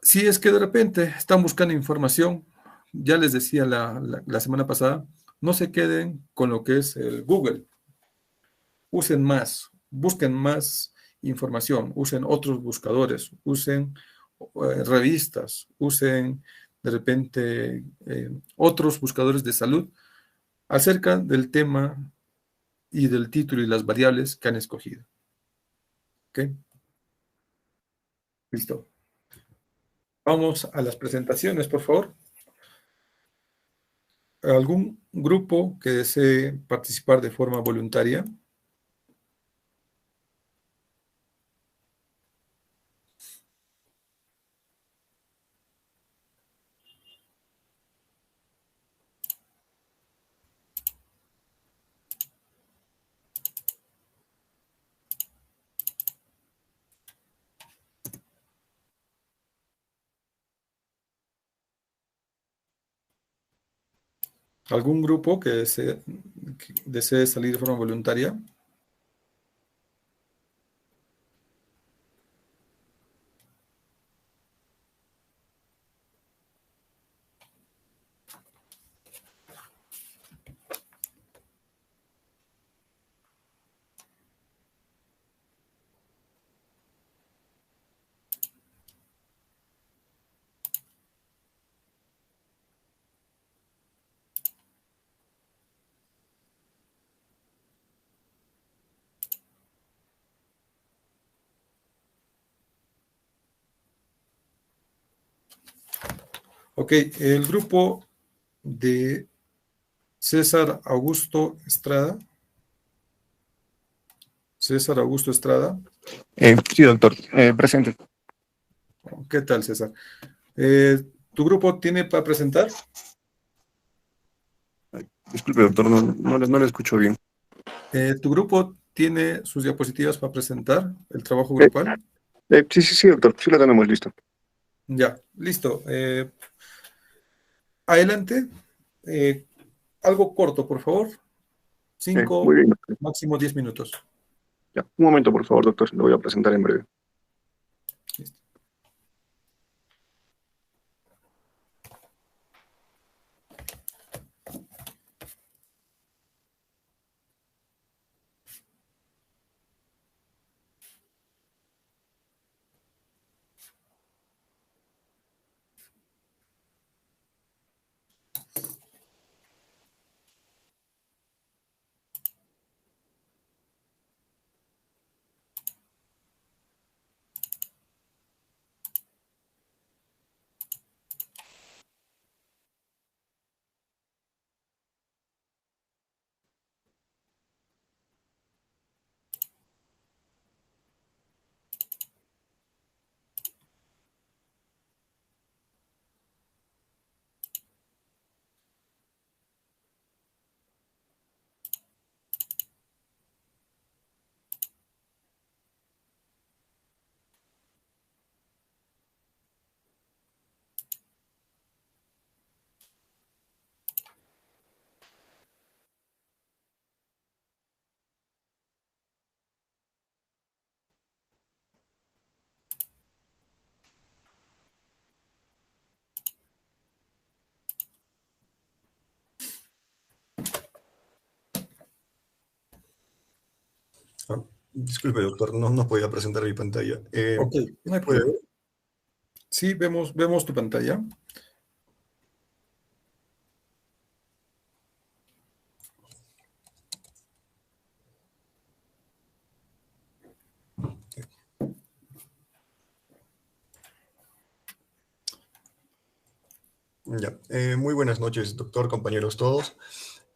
Si es que de repente están buscando información, ya les decía la semana pasada, no se queden con lo que es el Google. Usen más, busquen más información, usen otros buscadores, usen revistas, usen de repente otros buscadores de salud acerca del tema y del título y las variables que han escogido. ¿Ok? Listo. Vamos a las presentaciones, por favor. ¿Algún grupo que desee participar de forma voluntaria? ¿Algún grupo que desee salir de forma voluntaria? Ok, el grupo de César Augusto Estrada. César Augusto Estrada. Sí, doctor. Presente. ¿Qué tal, César? ¿Tu grupo tiene para presentar? Disculpe, doctor, no le escucho bien. ¿Tu grupo tiene sus diapositivas para presentar el trabajo Eh, grupal? sí, doctor. Sí la tenemos lista. Ya, listo. Adelante. Algo corto, por favor. Muy 5, bien, doctor. máximo 10 minutos. Ya, un momento, por favor, doctor. Lo voy a presentar en breve. Listo. Disculpe, doctor, no podía presentar mi pantalla. Ok, no hay ¿Puede problema. ver? Sí, vemos tu pantalla. Ya. Muy buenas noches, doctor, compañeros todos.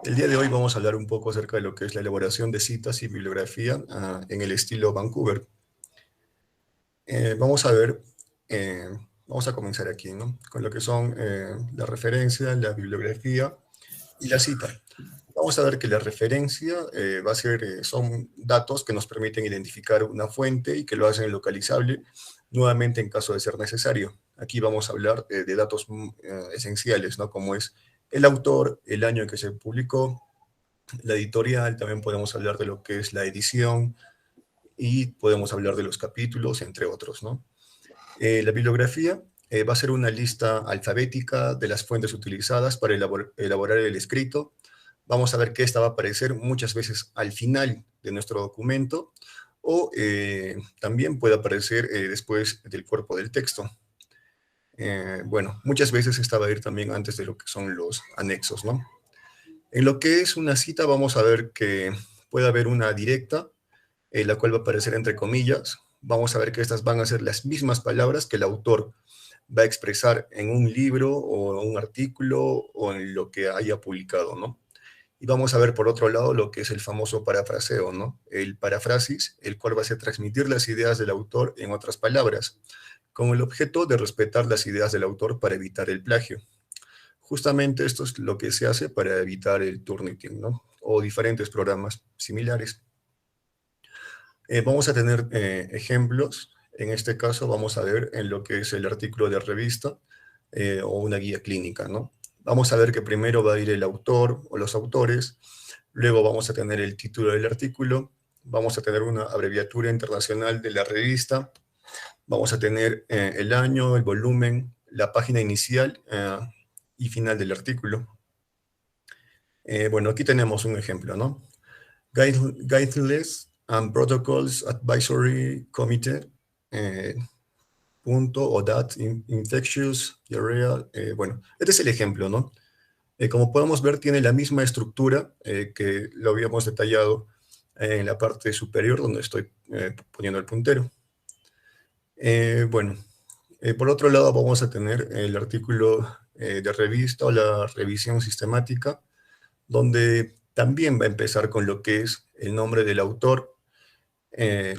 El día de hoy vamos a hablar un poco acerca de lo que es la elaboración de citas y bibliografía en el estilo Vancouver. Vamos a ver, eh, vamos a comenzar aquí, ¿no? Con lo que son la referencia, la bibliografía y la cita. Vamos a ver que la referencia va a ser, son datos que nos permiten identificar una fuente y que lo hacen localizable nuevamente en caso de ser necesario. Aquí vamos a hablar de datos esenciales, ¿no? Como es el autor, el año en que se publicó, la editorial, también podemos hablar de lo que es la edición y podemos hablar de los capítulos, entre otros, ¿no? La bibliografía va a ser una lista alfabética de las fuentes utilizadas para elaborar el escrito. Vamos a ver que esta va a aparecer muchas veces al final de nuestro documento o también puede aparecer después del cuerpo del texto. Bueno, muchas veces esta va a ir también antes de lo que son los anexos, ¿no? En lo que es una cita vamos a ver que puede haber una directa, la cual va a aparecer entre comillas. Vamos a ver que estas van a ser las mismas palabras que el autor va a expresar en un libro o un artículo o en lo que haya publicado, ¿no? Y vamos a ver por otro lado lo que es el famoso parafraseo, ¿no? El parafrasis, el cual va a ser transmitir las ideas del autor en otras palabras, con el objeto de respetar las ideas del autor para evitar el plagio. Justamente esto es lo que se hace para evitar el Turnitin, ¿no? O diferentes programas similares. Vamos a tener ejemplos. En este caso vamos a ver en lo que es el artículo de revista o una guía clínica, ¿no? Vamos a ver que primero va a ir el autor o los autores, luego vamos a tener el título del artículo, vamos a tener una abreviatura internacional de la revista, vamos a tener el año, el volumen, la página inicial y final del artículo. Bueno, aquí tenemos un ejemplo, ¿no? Guidelines and Protocols Advisory Committee, punto, o that infectious diarrhea. Bueno, este es el ejemplo, ¿no? Como podemos ver, tiene la misma estructura que lo habíamos detallado en la parte superior, donde estoy poniendo el puntero. Bueno, por otro lado vamos a tener el artículo de revista o la revisión sistemática, donde también va a empezar con lo que es el nombre del autor,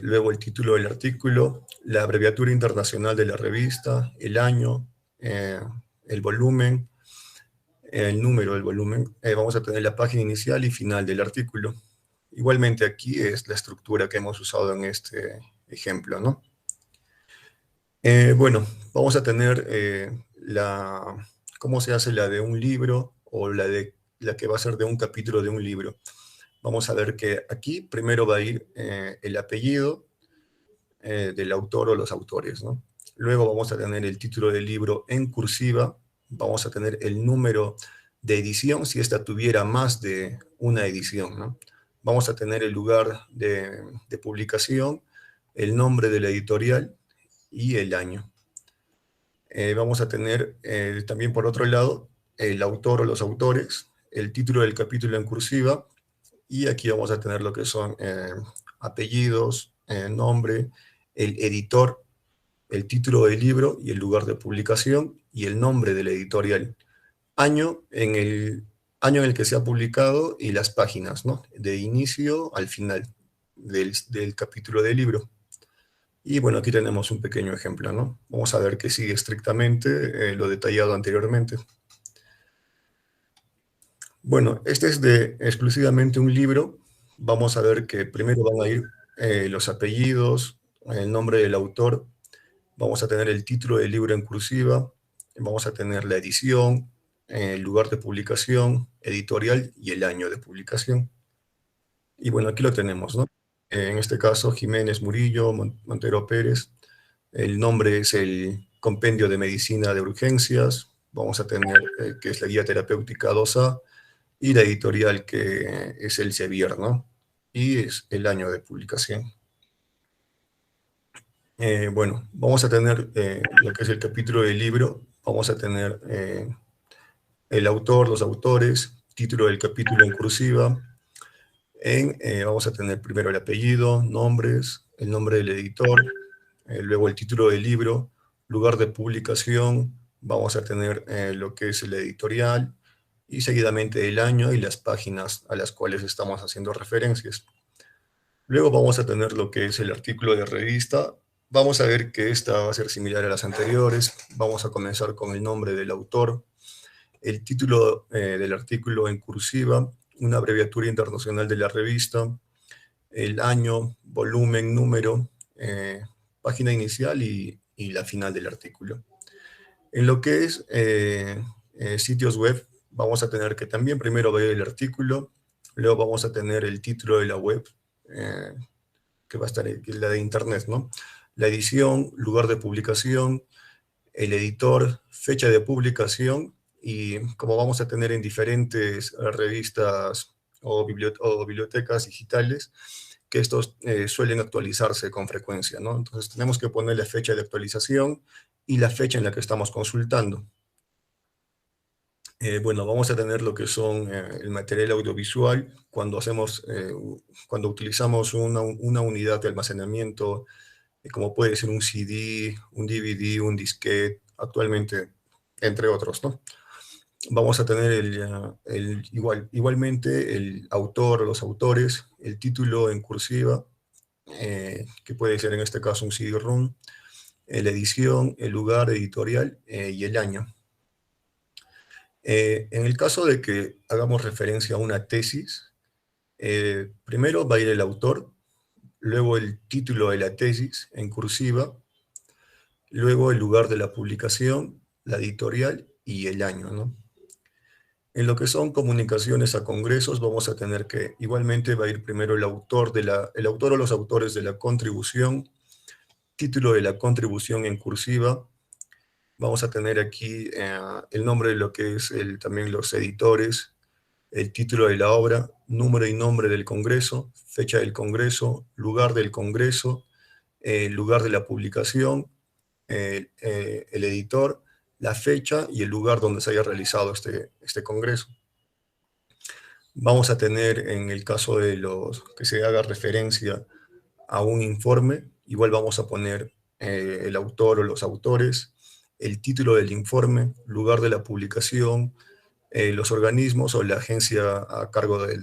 luego el título del artículo, la abreviatura internacional de la revista, el año, el volumen, el número del volumen. Vamos a tener la página inicial y final del artículo. Igualmente aquí es la estructura que hemos usado en este ejemplo, ¿no? Bueno, vamos a tener cómo se hace la de un libro o la que va a ser de un capítulo de un libro. Vamos a ver que aquí primero va a ir el apellido del autor o los autores, ¿no? Luego vamos a tener el título del libro en cursiva, vamos a tener el número de edición, si esta tuviera más de una edición, ¿no? Vamos a tener el lugar de publicación, el nombre de la editorial y el año. Vamos a tener también por otro lado el autor o los autores, el título del capítulo en cursiva, y aquí vamos a tener lo que son apellidos, nombre, el editor, el título del libro y el lugar de publicación y el nombre de la editorial. Año en el que se ha publicado y las páginas, ¿no? De inicio al final del capítulo del libro. Y bueno, aquí tenemos un pequeño ejemplo, ¿no? Vamos a ver que sigue estrictamente lo detallado anteriormente. Bueno, este es exclusivamente un libro. Vamos a ver que primero van a ir los apellidos, el nombre del autor, vamos a tener el título del libro en cursiva, vamos a tener la edición, el lugar de publicación, editorial y el año de publicación. Y bueno, aquí lo tenemos, ¿no? En este caso, Jiménez Murillo, Montero Pérez. El nombre es el Compendio de Medicina de Urgencias. Vamos a tener que es la Guía Terapéutica 2A. Y la editorial que es el Sevier, ¿no? Y es el año de publicación. Bueno, vamos a tener lo que es el capítulo del libro. Vamos a tener el autor, los autores, título del capítulo en cursiva. Vamos a tener primero el apellido, nombres, el nombre del editor, luego el título del libro, lugar de publicación, vamos a tener lo que es el editorial, y seguidamente el año y las páginas a las cuales estamos haciendo referencias. Luego vamos a tener lo que es el artículo de revista. Vamos a ver que esta va a ser similar a las anteriores. Vamos a comenzar con el nombre del autor, el título del artículo en cursiva, una abreviatura internacional de la revista, el año, volumen, número, página inicial y la final del artículo. En lo que es sitios web, vamos a tener que también primero ver el artículo, luego vamos a tener el título de la web, que va a estar la de internet, ¿no? La edición, lugar de publicación, el editor, fecha de publicación, y como vamos a tener en diferentes revistas o bibliotecas digitales, que estos suelen actualizarse con frecuencia, ¿no? Entonces tenemos que poner la fecha de actualización y la fecha en la que estamos consultando. Bueno, vamos a tener lo que son el material audiovisual cuando utilizamos una unidad de almacenamiento, como puede ser un CD, un DVD, un disquete, actualmente, entre otros, ¿no? Vamos a tener igualmente el autor o los autores, el título en cursiva, que puede ser en este caso un CD-ROM, la edición, el lugar editorial y el año. En el caso de que hagamos referencia a una tesis, primero va a ir el autor, luego el título de la tesis en cursiva, luego el lugar de la publicación, la editorial y el año, ¿no? En lo que son comunicaciones a congresos, vamos a tener que igualmente va a ir primero el autor o los autores de la contribución, título de la contribución en cursiva. Vamos a tener aquí el nombre de lo que es también los editores, el título de la obra, número y nombre del congreso, fecha del congreso, lugar del congreso, lugar de la publicación, el editor, la fecha y el lugar donde se haya realizado este congreso. Vamos a tener, en el caso de los que se haga referencia a un informe, igual vamos a poner el autor o los autores, el título del informe, lugar de la publicación, los organismos o la agencia a cargo de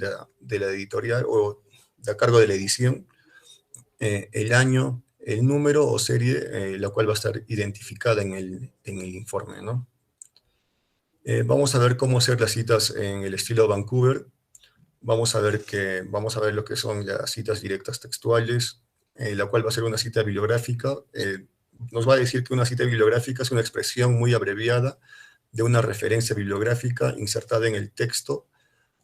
la editorial o a cargo de la edición, el año, el número o serie, la cual va a estar identificada en el informe, ¿no? Vamos a ver cómo hacer las citas en el estilo Vancouver. Vamos a ver lo que son las citas directas textuales, la cual va a ser una cita bibliográfica. Nos va a decir que una cita bibliográfica es una expresión muy abreviada de una referencia bibliográfica insertada en el texto,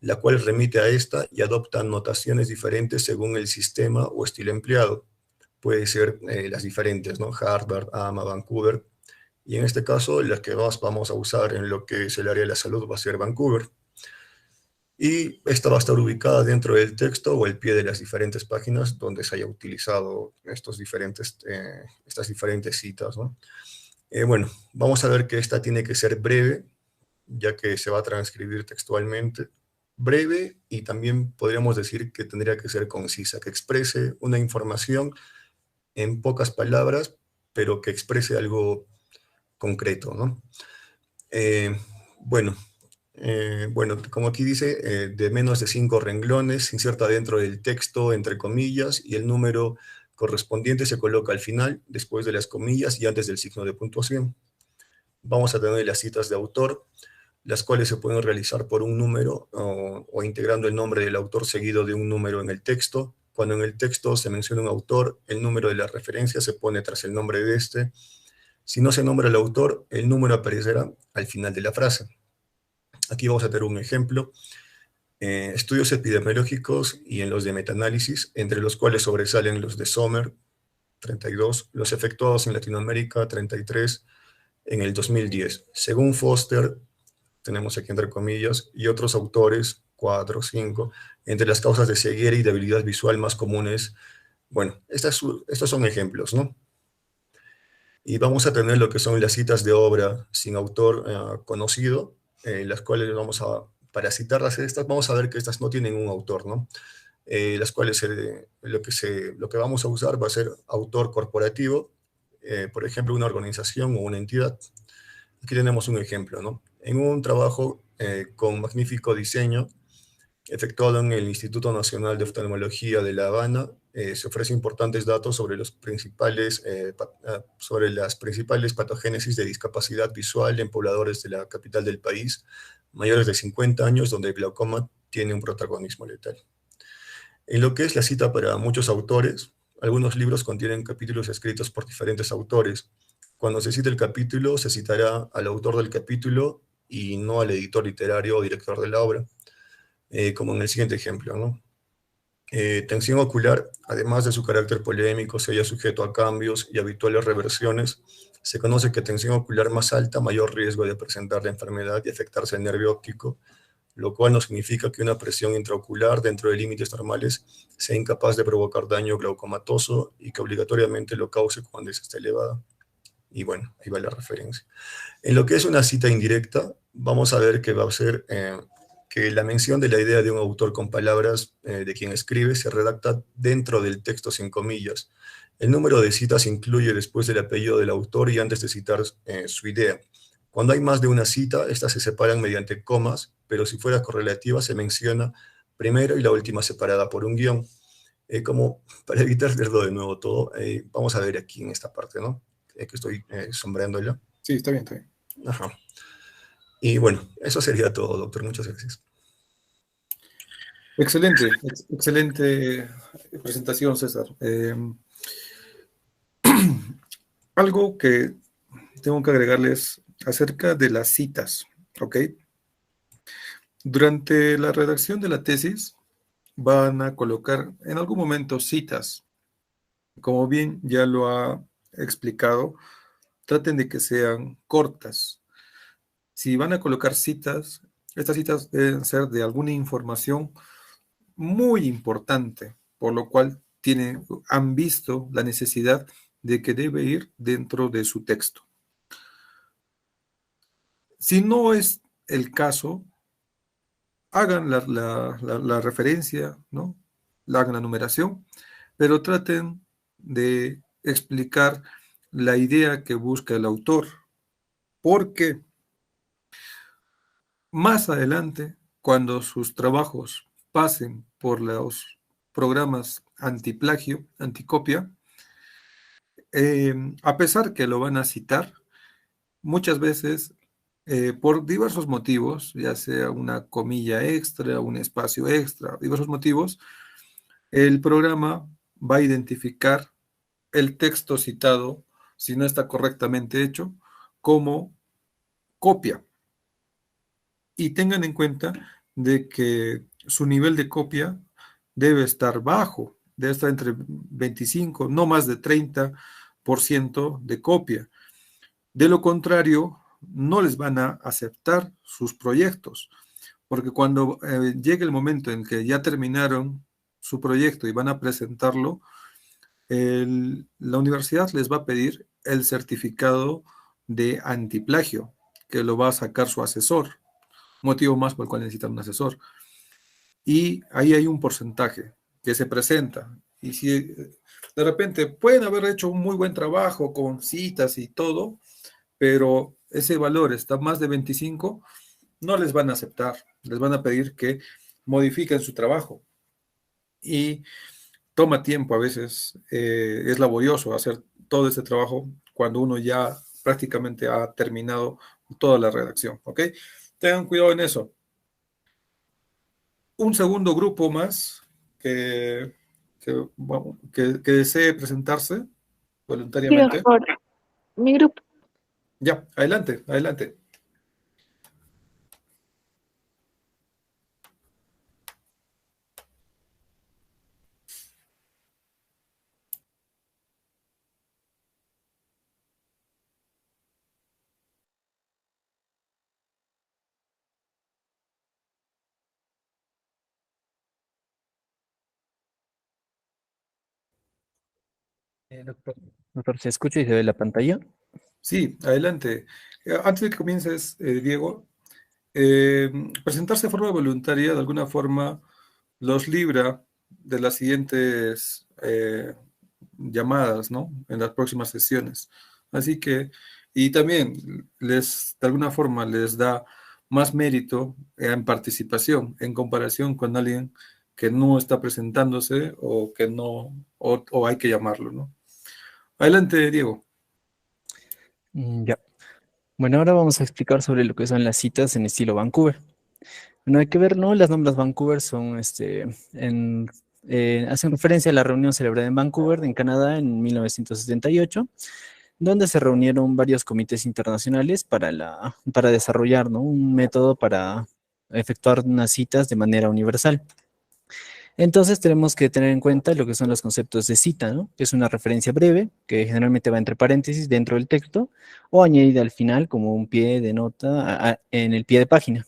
la cual remite a esta y adopta notaciones diferentes según el sistema o estilo empleado. Puede ser las diferentes, ¿no? Harvard, AMA, Vancouver. Y en este caso, las que más vamos a usar en lo que es el área de la salud va a ser Vancouver. Y esta va a estar ubicada dentro del texto o el pie de las diferentes páginas donde se haya utilizado estas diferentes citas, ¿no? Bueno, vamos a ver que esta tiene que ser breve, ya que se va a transcribir textualmente. Breve, y también podríamos decir que tendría que ser concisa, que exprese una información en pocas palabras, pero que exprese algo concreto, ¿no? Bueno, como aquí dice, de menos de 5 renglones, se inserta dentro del texto, entre comillas, y el número correspondiente se coloca al final, después de las comillas y antes del signo de puntuación. Vamos a tener las citas de autor, las cuales se pueden realizar por un número o integrando el nombre del autor seguido de un número en el texto. Cuando en el texto se menciona un autor, el número de la referencia se pone tras el nombre de este. Si no se nombra el autor, el número aparecerá al final de la frase. Aquí vamos a tener un ejemplo. Estudios epidemiológicos y en los de metaanálisis, entre los cuales sobresalen los de Sommer, 32, los efectuados en Latinoamérica, 33, en el 2010. Según Foster, tenemos aquí entre comillas, y otros autores, 4, 5, entre las causas de ceguera y debilidad visual más comunes. Bueno, estos son ejemplos, ¿no? Y vamos a tener lo que son las citas de obra sin autor conocido, las cuales para citarlas estas, vamos a ver que estas no tienen un autor, ¿no? Las cuales lo que vamos a usar va a ser autor corporativo, por ejemplo, una organización o una entidad. Aquí tenemos un ejemplo, ¿no? En un trabajo con magnífico diseño, efectuado en el Instituto Nacional de Oftalmología de La Habana, se ofrecen importantes datos sobre, sobre las principales patogénesis de discapacidad visual en pobladores de la capital del país, mayores de 50 años, donde el glaucoma tiene un protagonismo letal. En lo que es la cita para muchos autores, algunos libros contienen capítulos escritos por diferentes autores. Cuando se cite el capítulo, se citará al autor del capítulo y no al editor literario o director de la obra. Como en el siguiente ejemplo, ¿no? Tensión ocular, además de su carácter polémico, se halla sujeto a cambios y habituales reversiones. Se conoce que tensión ocular más alta, mayor riesgo de presentar la enfermedad y afectarse el nervio óptico, lo cual no significa que una presión intraocular dentro de límites normales sea incapaz de provocar daño glaucomatoso y que obligatoriamente lo cause cuando esta está elevada. Y bueno, ahí va la referencia. En lo que es una cita indirecta, vamos a ver que va a ser que la mención de la idea de un autor con palabras de quien escribe se redacta dentro del texto sin comillas. El número de citas incluye después del apellido del autor y antes de citar su idea. Cuando hay más de una cita, estas se separan mediante comas, pero si fuera correlativa se menciona primero y la última separada por un guión. Como para evitar verlo de nuevo todo, vamos a ver aquí en esta parte, ¿no? Que estoy sombreándola. Sí, está bien, está bien. Ajá. Y bueno, eso sería todo, doctor. Muchas gracias. Excelente, excelente presentación, César. Algo que tengo que agregarles acerca de las citas, ¿ok? Durante la redacción de la tesis van a colocar en algún momento citas. Como bien ya lo ha explicado, traten de que sean cortas. Si van a colocar citas, estas citas deben ser de alguna información muy importante, por lo cual han visto la necesidad de que debe ir dentro de su texto. Si no es el caso, hagan la referencia, ¿no? Hagan la numeración, pero traten de explicar la idea que busca el autor, porque más adelante, cuando sus trabajos pasen por los programas antiplagio, anticopia, a pesar que lo van a citar, muchas veces, por diversos motivos, ya sea una comilla extra, un espacio extra, diversos motivos, el programa va a identificar el texto citado, si no está correctamente hecho, como copia. Y tengan en cuenta de que su nivel de copia debe estar bajo, debe estar entre 25, no más de 30% de copia. De lo contrario, no les van a aceptar sus proyectos, porque cuando llegue el momento en que ya terminaron su proyecto y van a presentarlo, la universidad les va a pedir el certificado de antiplagio, que lo va a sacar su asesor, motivo más por el cual necesitan un asesor. Y ahí hay un porcentaje que se presenta. Y si de repente pueden haber hecho un muy buen trabajo con citas y todo, pero ese valor está más de 25, no les van a aceptar, les van a pedir que modifiquen su trabajo. Y toma tiempo a veces, es laborioso hacer todo ese trabajo cuando uno ya prácticamente ha terminado toda la redacción, ¿ok? Tengan cuidado en eso. Un segundo grupo más que desee presentarse voluntariamente. Por mi grupo. Ya, adelante, adelante. Doctor, ¿se escucha y se ve la pantalla? Sí, adelante. Antes de que comiences, Diego, presentarse de forma voluntaria, de alguna forma, los libra de las siguientes llamadas, ¿no? En las próximas sesiones. Así que Y también de alguna forma les da más mérito en participación en comparación con alguien que no está presentándose o que no, o hay que llamarlo, ¿no? Adelante, Diego. Ya. Bueno, ahora vamos a explicar sobre lo que son las citas en estilo Vancouver. Bueno, hay que ver, ¿no? Las nombres Vancouver son, hacen referencia a la reunión celebrada en Vancouver, en Canadá, en 1978, donde se reunieron varios comités internacionales para desarrollar, ¿no? Un método para efectuar unas citas de manera universal. Entonces tenemos que tener en cuenta lo que son los conceptos de cita, ¿no? Que es una referencia breve, que generalmente va entre paréntesis dentro del texto, o añadida al final como un pie de nota en el pie de página.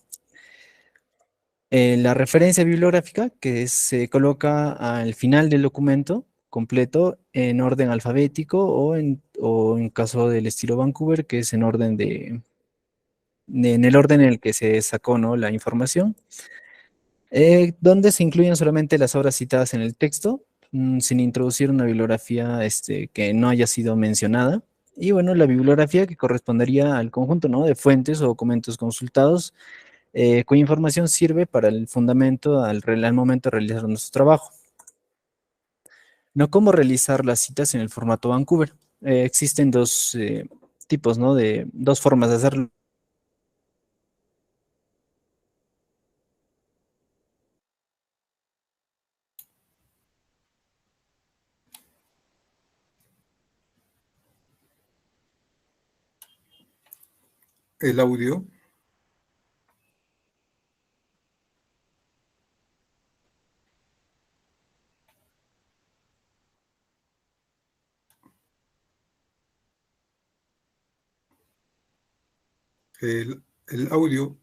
La referencia bibliográfica, que se coloca al final del documento completo en orden alfabético o en caso del estilo Vancouver, que es en orden en el orden en el que se sacó, ¿no? La información. Donde se incluyen solamente las obras citadas en el texto, sin introducir una bibliografía que no haya sido mencionada. Y bueno, la bibliografía que correspondería al conjunto, ¿no? De fuentes o documentos consultados, cuya información sirve para el fundamento al momento de realizar nuestro trabajo. No cómo realizar las citas en el formato Vancouver. Existen dos tipos, ¿no? De dos formas de hacerlo. El audio. El audio.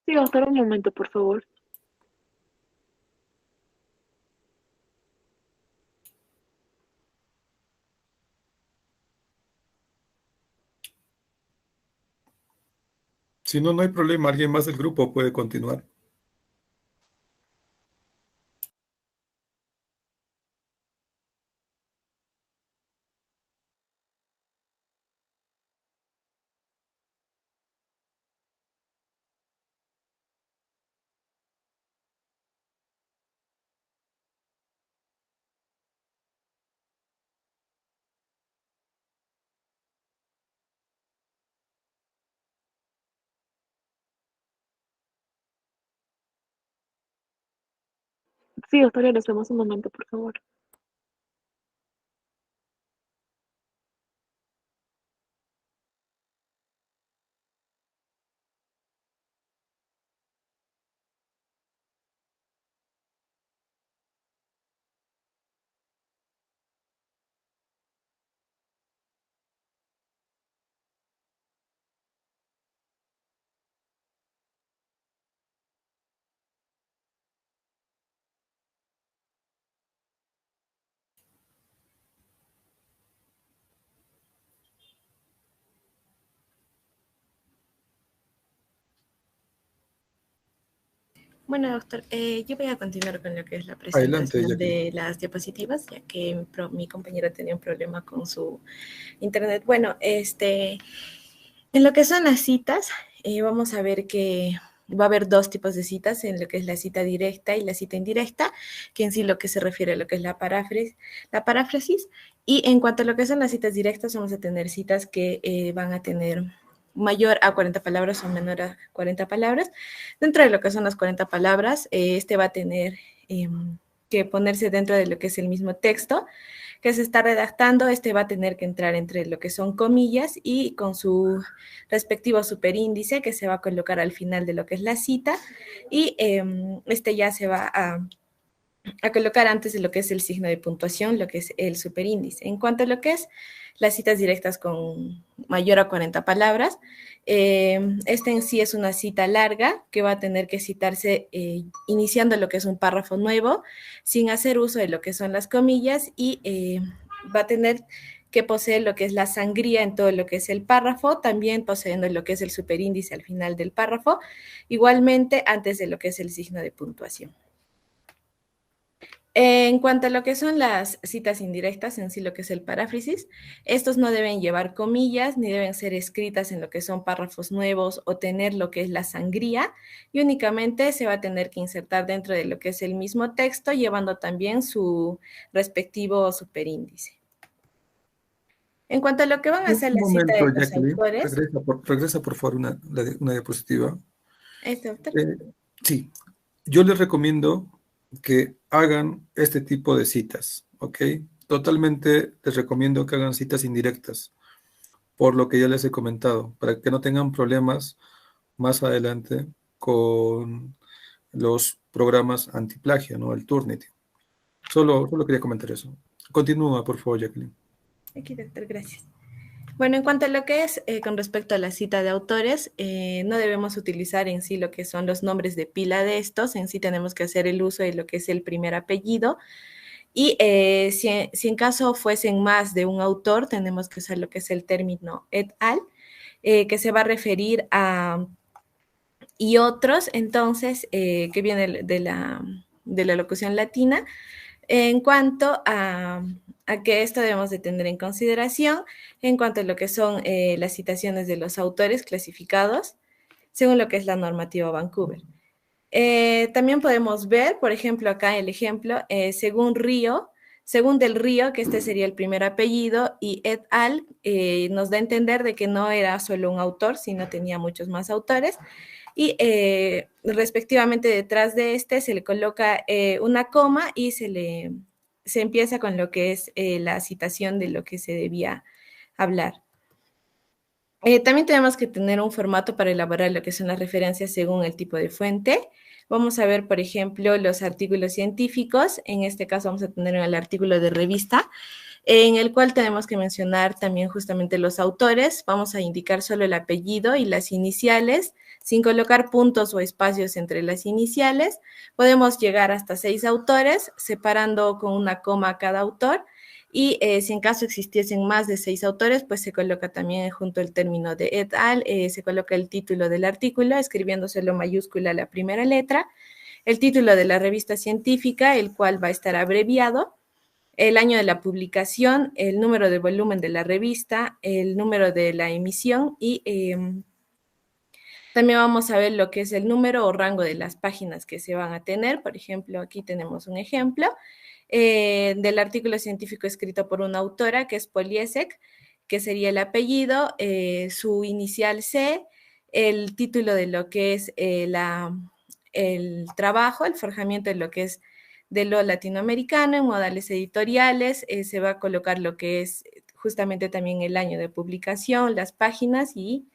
Sí, doctor, un momento, por favor. Si no, no hay problema. Alguien más del grupo puede continuar. Sí, doctor, regresemos un momento, por favor. Bueno, doctor, yo voy a continuar con lo que es la Adelante, presentación Jacqueline. de las diapositivas, ya que mi compañera tenía un problema con su internet. Bueno, en lo que son las citas, vamos a ver que va a haber dos tipos de citas, en lo que es la cita directa y la cita indirecta, que en sí lo que se refiere a lo que es la paráfrasis. Y en cuanto a lo que son las citas directas, vamos a tener citas que van a tener mayor a 40 palabras o menor a 40 palabras. Dentro de lo que son las 40 palabras, este va a tener que ponerse dentro de lo que es el mismo texto que se está redactando. Este va a tener que entrar entre lo que son comillas y con su respectivo superíndice que se va a colocar al final de lo que es la cita, y este ya se va a colocar antes de lo que es el signo de puntuación, lo que es el superíndice. En cuanto a lo que es las citas directas con mayor a 40 palabras, esta en sí es una cita larga que va a tener que citarse iniciando lo que es un párrafo nuevo, sin hacer uso de lo que son las comillas y va a tener que poseer lo que es la sangría en todo lo que es el párrafo, también poseyendo lo que es el superíndice al final del párrafo, igualmente antes de lo que es el signo de puntuación. En cuanto a lo que son las citas indirectas, en sí lo que es el paráfrasis, estos no deben llevar comillas ni deben ser escritas en lo que son párrafos nuevos o tener lo que es la sangría, y únicamente se va a tener que insertar dentro de lo que es el mismo texto, llevando también su respectivo superíndice. En cuanto a lo que van a Un hacer la cita momento, de los Jacqueline. autores, Regresa por favor una diapositiva. doctor. Sí, yo les recomiendo que hagan este tipo de citas, ¿ok? Totalmente les recomiendo que hagan citas indirectas, por lo que ya les he comentado, para que no tengan problemas más adelante con los programas antiplagio, ¿no? El Turnitin. Solo quería comentar eso. Continúa, por favor, Jacqueline. Aquí, doctor, gracias. Bueno, en cuanto a lo que es con respecto a la cita de autores, no debemos utilizar en sí lo que son los nombres de pila de estos, en sí tenemos que hacer el uso de lo que es el primer apellido, y si en caso fuesen más de un autor, tenemos que usar lo que es el término et al, que se va a referir a y otros, entonces, que viene de la locución latina. En cuanto a que esto debemos de tener en consideración, en cuanto a lo que son las citaciones de los autores clasificados, según lo que es la normativa Vancouver. También podemos ver, por ejemplo, acá el ejemplo, según del Río, que este sería el primer apellido, y et al, nos da a entender de que no era solo un autor, sino tenía muchos más autores. Y respectivamente detrás de este se le coloca una coma y se empieza con lo que es la citación de lo que se debía hablar. También tenemos que tener un formato para elaborar lo que son las referencias según el tipo de fuente. Vamos a ver, por ejemplo, los artículos científicos. En este caso vamos a tener el artículo de revista, en el cual tenemos que mencionar también justamente los autores. Vamos a indicar solo el apellido y las iniciales, sin colocar puntos o espacios entre las iniciales. Podemos llegar hasta 6 autores, separando con una coma a cada autor. Y si en caso existiesen más de 6 autores, pues se coloca también junto al término de et al, se coloca el título del artículo, escribiéndoselo mayúscula la primera letra, el título de la revista científica, el cual va a estar abreviado, el año de la publicación, el número de volumen de la revista, el número de la emisión y también vamos a ver lo que es el número o rango de las páginas que se van a tener. Por ejemplo, aquí tenemos un ejemplo del artículo científico escrito por una autora que es Poliesek, que sería el apellido, su inicial C, el título de lo que es el trabajo, el forjamiento de lo que es de lo latinoamericano en modales editoriales, se va a colocar lo que es justamente también el año de publicación, las páginas y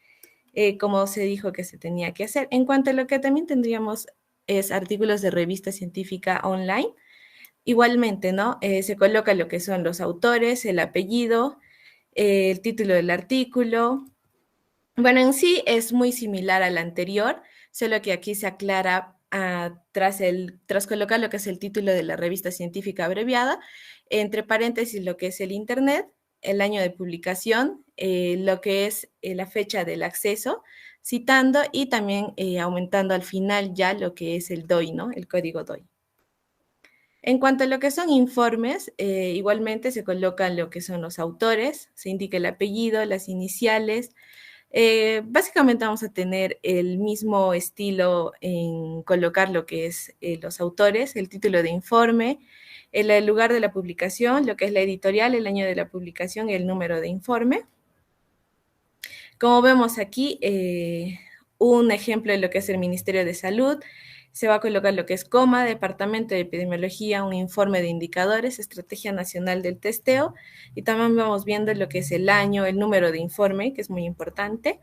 como se dijo que se tenía que hacer. En cuanto a lo que también tendríamos es artículos de revista científica online, igualmente, ¿no? Se coloca lo que son los autores, el apellido, el título del artículo. Bueno, en sí es muy similar al anterior, solo que aquí se aclara tras colocar lo que es el título de la revista científica abreviada, entre paréntesis lo que es el internet, el año de publicación, lo que es la fecha del acceso, citando y también aumentando al final ya lo que es el DOI, ¿no? El código DOI. En cuanto a lo que son informes, igualmente se colocan lo que son los autores, se indica el apellido, las iniciales. Básicamente vamos a tener el mismo estilo en colocar lo que es los autores, el título de informe, el lugar de la publicación, lo que es la editorial, el año de la publicación y el número de informe. Como vemos aquí, un ejemplo de lo que es el Ministerio de Salud, se va a colocar lo que es coma, Departamento de Epidemiología, un informe de indicadores, Estrategia Nacional del Testeo, y también vamos viendo lo que es el año, el número de informe, que es muy importante.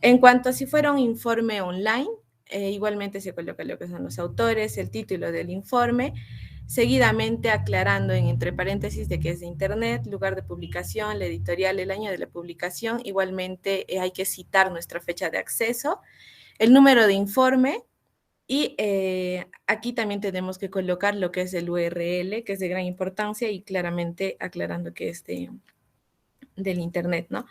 En cuanto a si fuera un informe online, igualmente se coloca lo que son los autores, el título del informe, seguidamente aclarando entre paréntesis de que es de internet, lugar de publicación, la editorial, el año de la publicación, igualmente hay que citar nuestra fecha de acceso, el número de informe, Y aquí también tenemos que colocar lo que es el URL, que es de gran importancia, y claramente aclarando que es del Internet, ¿no?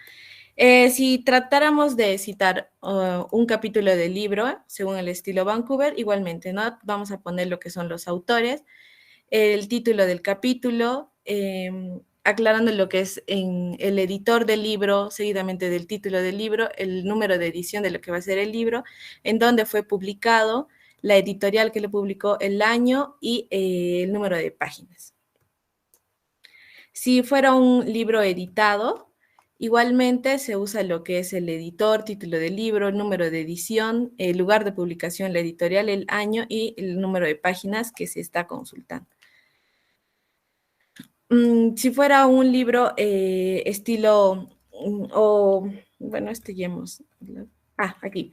Si tratáramos de citar un capítulo del libro, según el estilo Vancouver, igualmente, ¿no? Vamos a poner lo que son los autores, el título del capítulo, aclarando lo que es en el editor del libro, seguidamente del título del libro, el número de edición de lo que va a ser el libro, en dónde fue publicado, la editorial que lo publicó, el año y el número de páginas. Si fuera un libro editado, igualmente se usa lo que es el editor, título del libro, el número de edición, el lugar de publicación, la editorial, el año y el número de páginas que se está consultando. Si fuera un libro estilo, bueno, ya hemos... aquí.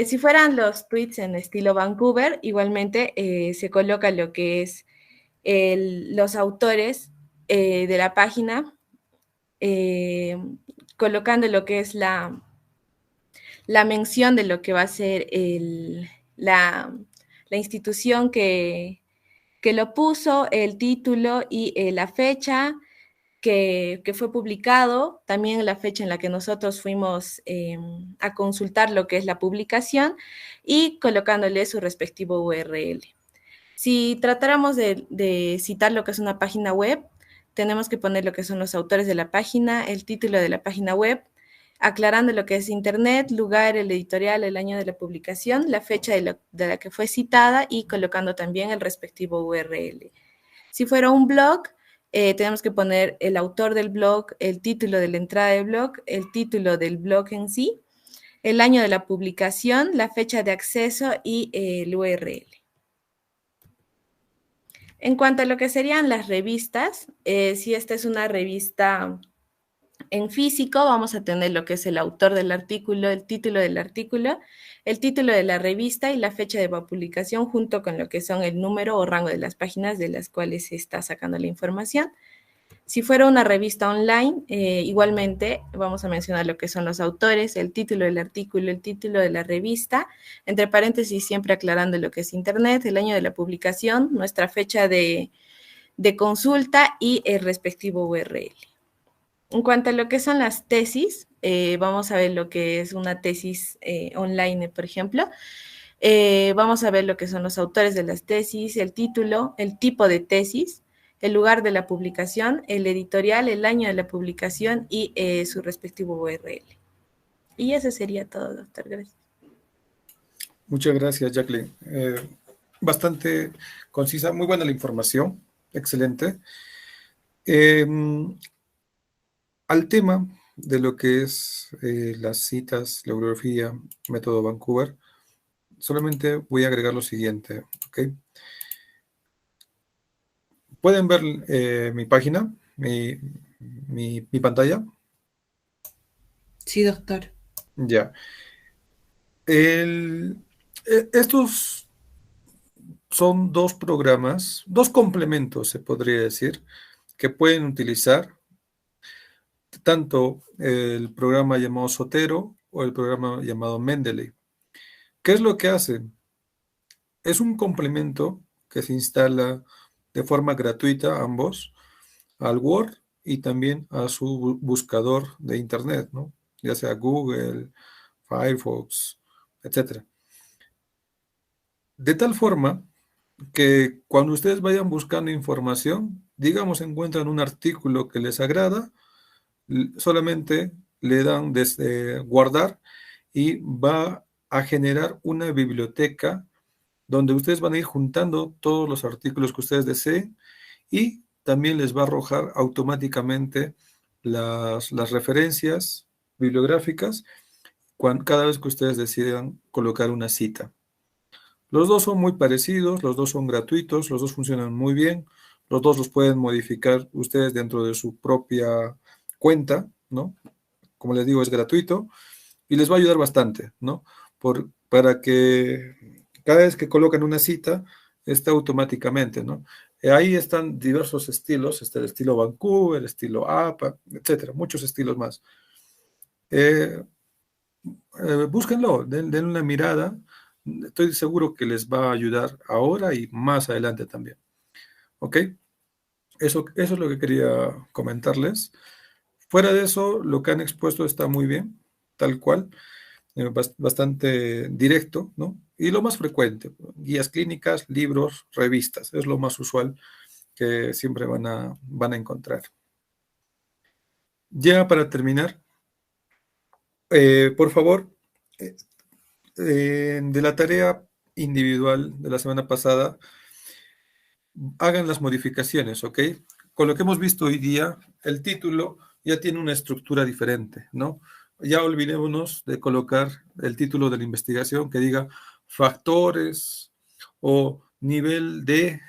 Si fueran los tweets en estilo Vancouver, igualmente se coloca lo que es los autores de la página, colocando lo que es la mención de lo que va a ser la institución que lo puso, el título y la fecha que fue publicado, también la fecha en la que nosotros fuimos a consultar lo que es la publicación y colocándole su respectivo URL. Si tratáramos de citar lo que es una página web, tenemos que poner lo que son los autores de la página, el título de la página web, aclarando lo que es internet, lugar, el editorial, el año de la publicación, la fecha de la que fue citada y colocando también el respectivo URL. Si fuera un blog, tenemos que poner el autor del blog, el título de la entrada del blog, el título del blog en sí, el año de la publicación, la fecha de acceso y el URL. En cuanto a lo que serían las revistas, si esta es una revista en físico, vamos a tener lo que es el autor del artículo, el título del artículo, el título de la revista y la fecha de publicación junto con lo que son el número o rango de las páginas de las cuales se está sacando la información. Si fuera una revista online, igualmente vamos a mencionar lo que son los autores, el título del artículo, el título de la revista, entre paréntesis siempre aclarando lo que es internet, el año de la publicación, nuestra fecha de consulta y el respectivo URL. En cuanto a lo que son las tesis, vamos a ver lo que es una tesis online, por ejemplo. Vamos a ver lo que son los autores de las tesis, el título, el tipo de tesis, el lugar de la publicación, el editorial, el año de la publicación y su respectivo URL. Y eso sería todo, doctor. Gracias. Muchas gracias, Jacqueline. Bastante concisa, muy buena la información, excelente. Al tema de lo que es las citas, la bibliografía, método Vancouver, solamente voy a agregar lo siguiente, ¿ok? ¿Pueden ver mi página, mi pantalla? Sí, doctor. Ya. Estos son dos programas, dos complementos, se podría decir, que pueden utilizar tanto el programa llamado Zotero o el programa llamado Mendeley. ¿Qué es lo que hacen? Es un complemento que se instala de forma gratuita ambos al Word y también a su buscador de Internet, ¿no? Ya sea Google, Firefox, etc. De tal forma que cuando ustedes vayan buscando información, digamos, encuentran un artículo que les agrada, solamente le dan desde guardar y va a generar una biblioteca donde ustedes van a ir juntando todos los artículos que ustedes deseen y también les va a arrojar automáticamente las referencias bibliográficas cada vez que ustedes decidan colocar una cita. Los dos son muy parecidos, los dos son gratuitos, los dos funcionan muy bien, los dos los pueden modificar ustedes dentro de su propia cuenta, ¿no? Como les digo, es gratuito y les va a ayudar bastante, ¿no? Para que cada vez que colocan una cita, esté automáticamente, ¿no? Ahí están diversos estilos, está el estilo Vancouver, el estilo APA, etcétera, muchos estilos más. Búsquenlo, denle una mirada, estoy seguro que les va a ayudar ahora y más adelante también. ¿Ok? Eso es lo que quería comentarles. Fuera de eso, lo que han expuesto está muy bien, tal cual, bastante directo, ¿no? Y lo más frecuente, guías clínicas, libros, revistas, es lo más usual que siempre van a encontrar. Ya para terminar, por favor, de la tarea individual de la semana pasada, hagan las modificaciones, ¿ok? Con lo que hemos visto hoy día, el título ya tiene una estructura diferente, ¿no? Ya olvidémonos de colocar el título de la investigación que diga factores o nivel de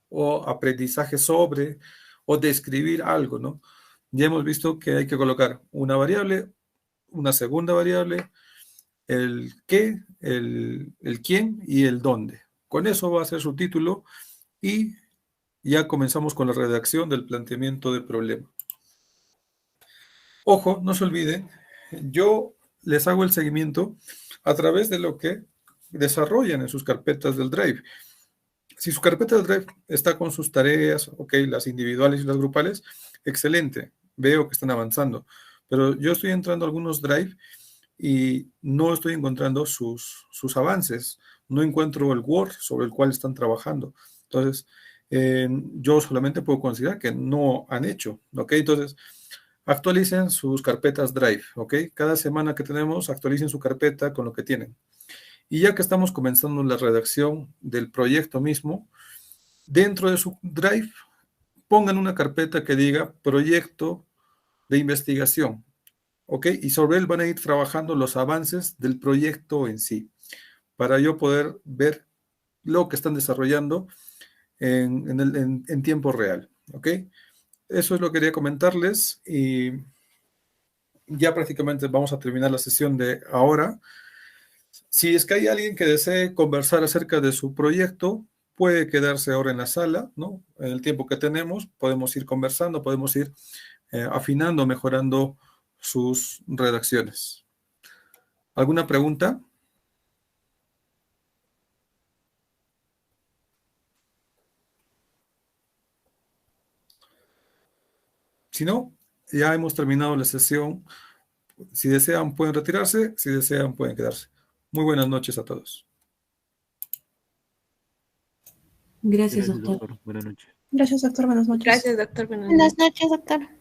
o aprendizaje sobre o describir algo, ¿no? Ya hemos visto que hay que colocar una variable, una segunda variable, el qué, el quién y el dónde. Con eso va a ser su título y ya comenzamos con la redacción del planteamiento de problema. Ojo, no se olviden, yo les hago el seguimiento a través de lo que desarrollan en sus carpetas del Drive. Si su carpeta del Drive está con sus tareas, ok, las individuales y las grupales, excelente, veo que están avanzando. Pero yo estoy entrando a algunos Drive y no estoy encontrando sus avances. No encuentro el Word sobre el cual están trabajando. Entonces, yo solamente puedo considerar que no han hecho, ¿ok? Entonces, actualicen sus carpetas Drive, ¿ok? Cada semana que tenemos, actualicen su carpeta con lo que tienen. Y ya que estamos comenzando la redacción del proyecto mismo, dentro de su Drive, pongan una carpeta que diga proyecto de investigación, ¿ok? Y sobre él van a ir trabajando los avances del proyecto en sí, para yo poder ver lo que están desarrollando en tiempo real, ¿ok? Eso es lo que quería comentarles y ya prácticamente vamos a terminar la sesión de ahora. Si es que hay alguien que desee conversar acerca de su proyecto, puede quedarse ahora en la sala, ¿no? En el tiempo que tenemos, podemos ir conversando, podemos ir afinando, mejorando sus redacciones. ¿Alguna pregunta? Si no, ya hemos terminado la sesión. Si desean, pueden retirarse. Si desean, pueden quedarse. Muy buenas noches a todos. Gracias, doctor. Buenas noches. Gracias, doctor. Buenas noches. Gracias, doctor. Buenas Buenas noches, doctor.